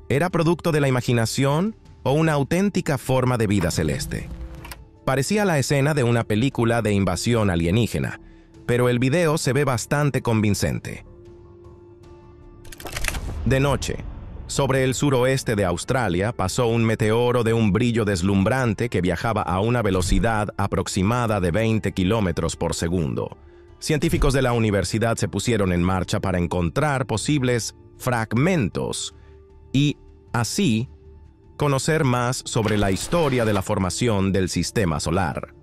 ¿Era producto de la imaginación o una auténtica forma de vida celeste? Parecía la escena de una película de invasión alienígena, pero el video se ve bastante convincente. De noche, sobre el suroeste de Australia pasó un meteoro de un brillo deslumbrante que viajaba a una velocidad aproximada de 20 kilómetros por segundo. Científicos de la universidad se pusieron en marcha para encontrar posibles fragmentos y, así, conocer más sobre la historia de la formación del sistema solar.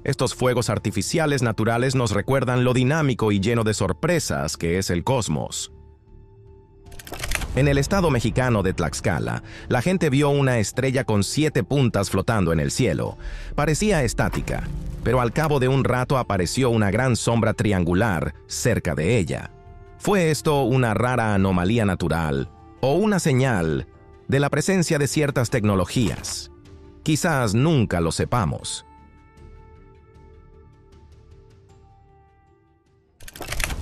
Estos fuegos artificiales naturales nos recuerdan lo dinámico y lleno de sorpresas que es el cosmos. En el estado mexicano de Tlaxcala, la gente vio una estrella con 7 puntas flotando en el cielo. Parecía estática, pero al cabo de un rato apareció una gran sombra triangular cerca de ella. ¿Fue esto una rara anomalía natural o una señal de la presencia de ciertas tecnologías? Quizás nunca lo sepamos.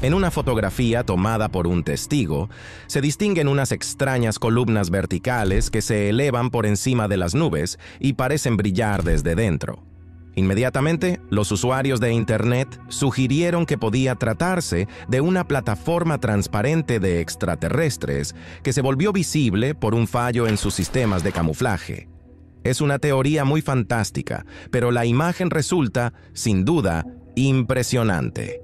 En una fotografía tomada por un testigo, se distinguen unas extrañas columnas verticales que se elevan por encima de las nubes y parecen brillar desde dentro. Inmediatamente, los usuarios de Internet sugirieron que podía tratarse de una plataforma transparente de extraterrestres que se volvió visible por un fallo en sus sistemas de camuflaje. Es una teoría muy fantástica, pero la imagen resulta, sin duda, impresionante.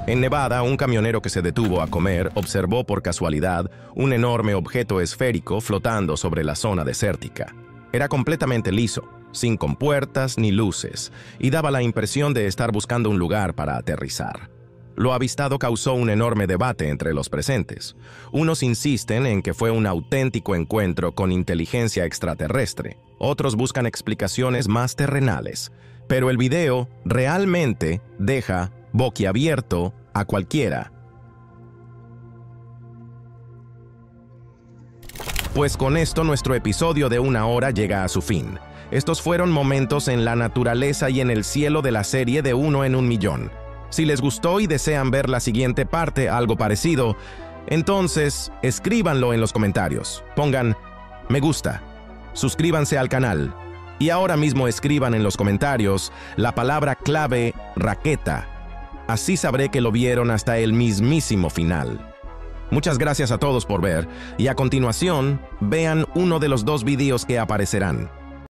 En Nevada, un camionero que se detuvo a comer observó por casualidad un enorme objeto esférico flotando sobre la zona desértica. Era completamente liso, sin compuertas ni luces, y daba la impresión de estar buscando un lugar para aterrizar. Lo avistado causó un enorme debate entre los presentes. Unos insisten en que fue un auténtico encuentro con inteligencia extraterrestre. Otros buscan explicaciones más terrenales. Pero el video realmente deja boquiabierto a cualquiera. Pues con esto nuestro episodio de 1 hora llega a su fin. Estos fueron momentos en la naturaleza y en el cielo de la serie de 1 en 1 millón. Si les gustó y desean ver la siguiente parte, algo parecido, Entonces, escríbanlo en los comentarios. Pongan me gusta, suscríbanse al canal y ahora mismo escriban en los comentarios la palabra clave raqueta. Así sabré que lo vieron hasta el mismísimo final. Muchas gracias a todos por ver y a continuación vean uno de los 2 videos que aparecerán.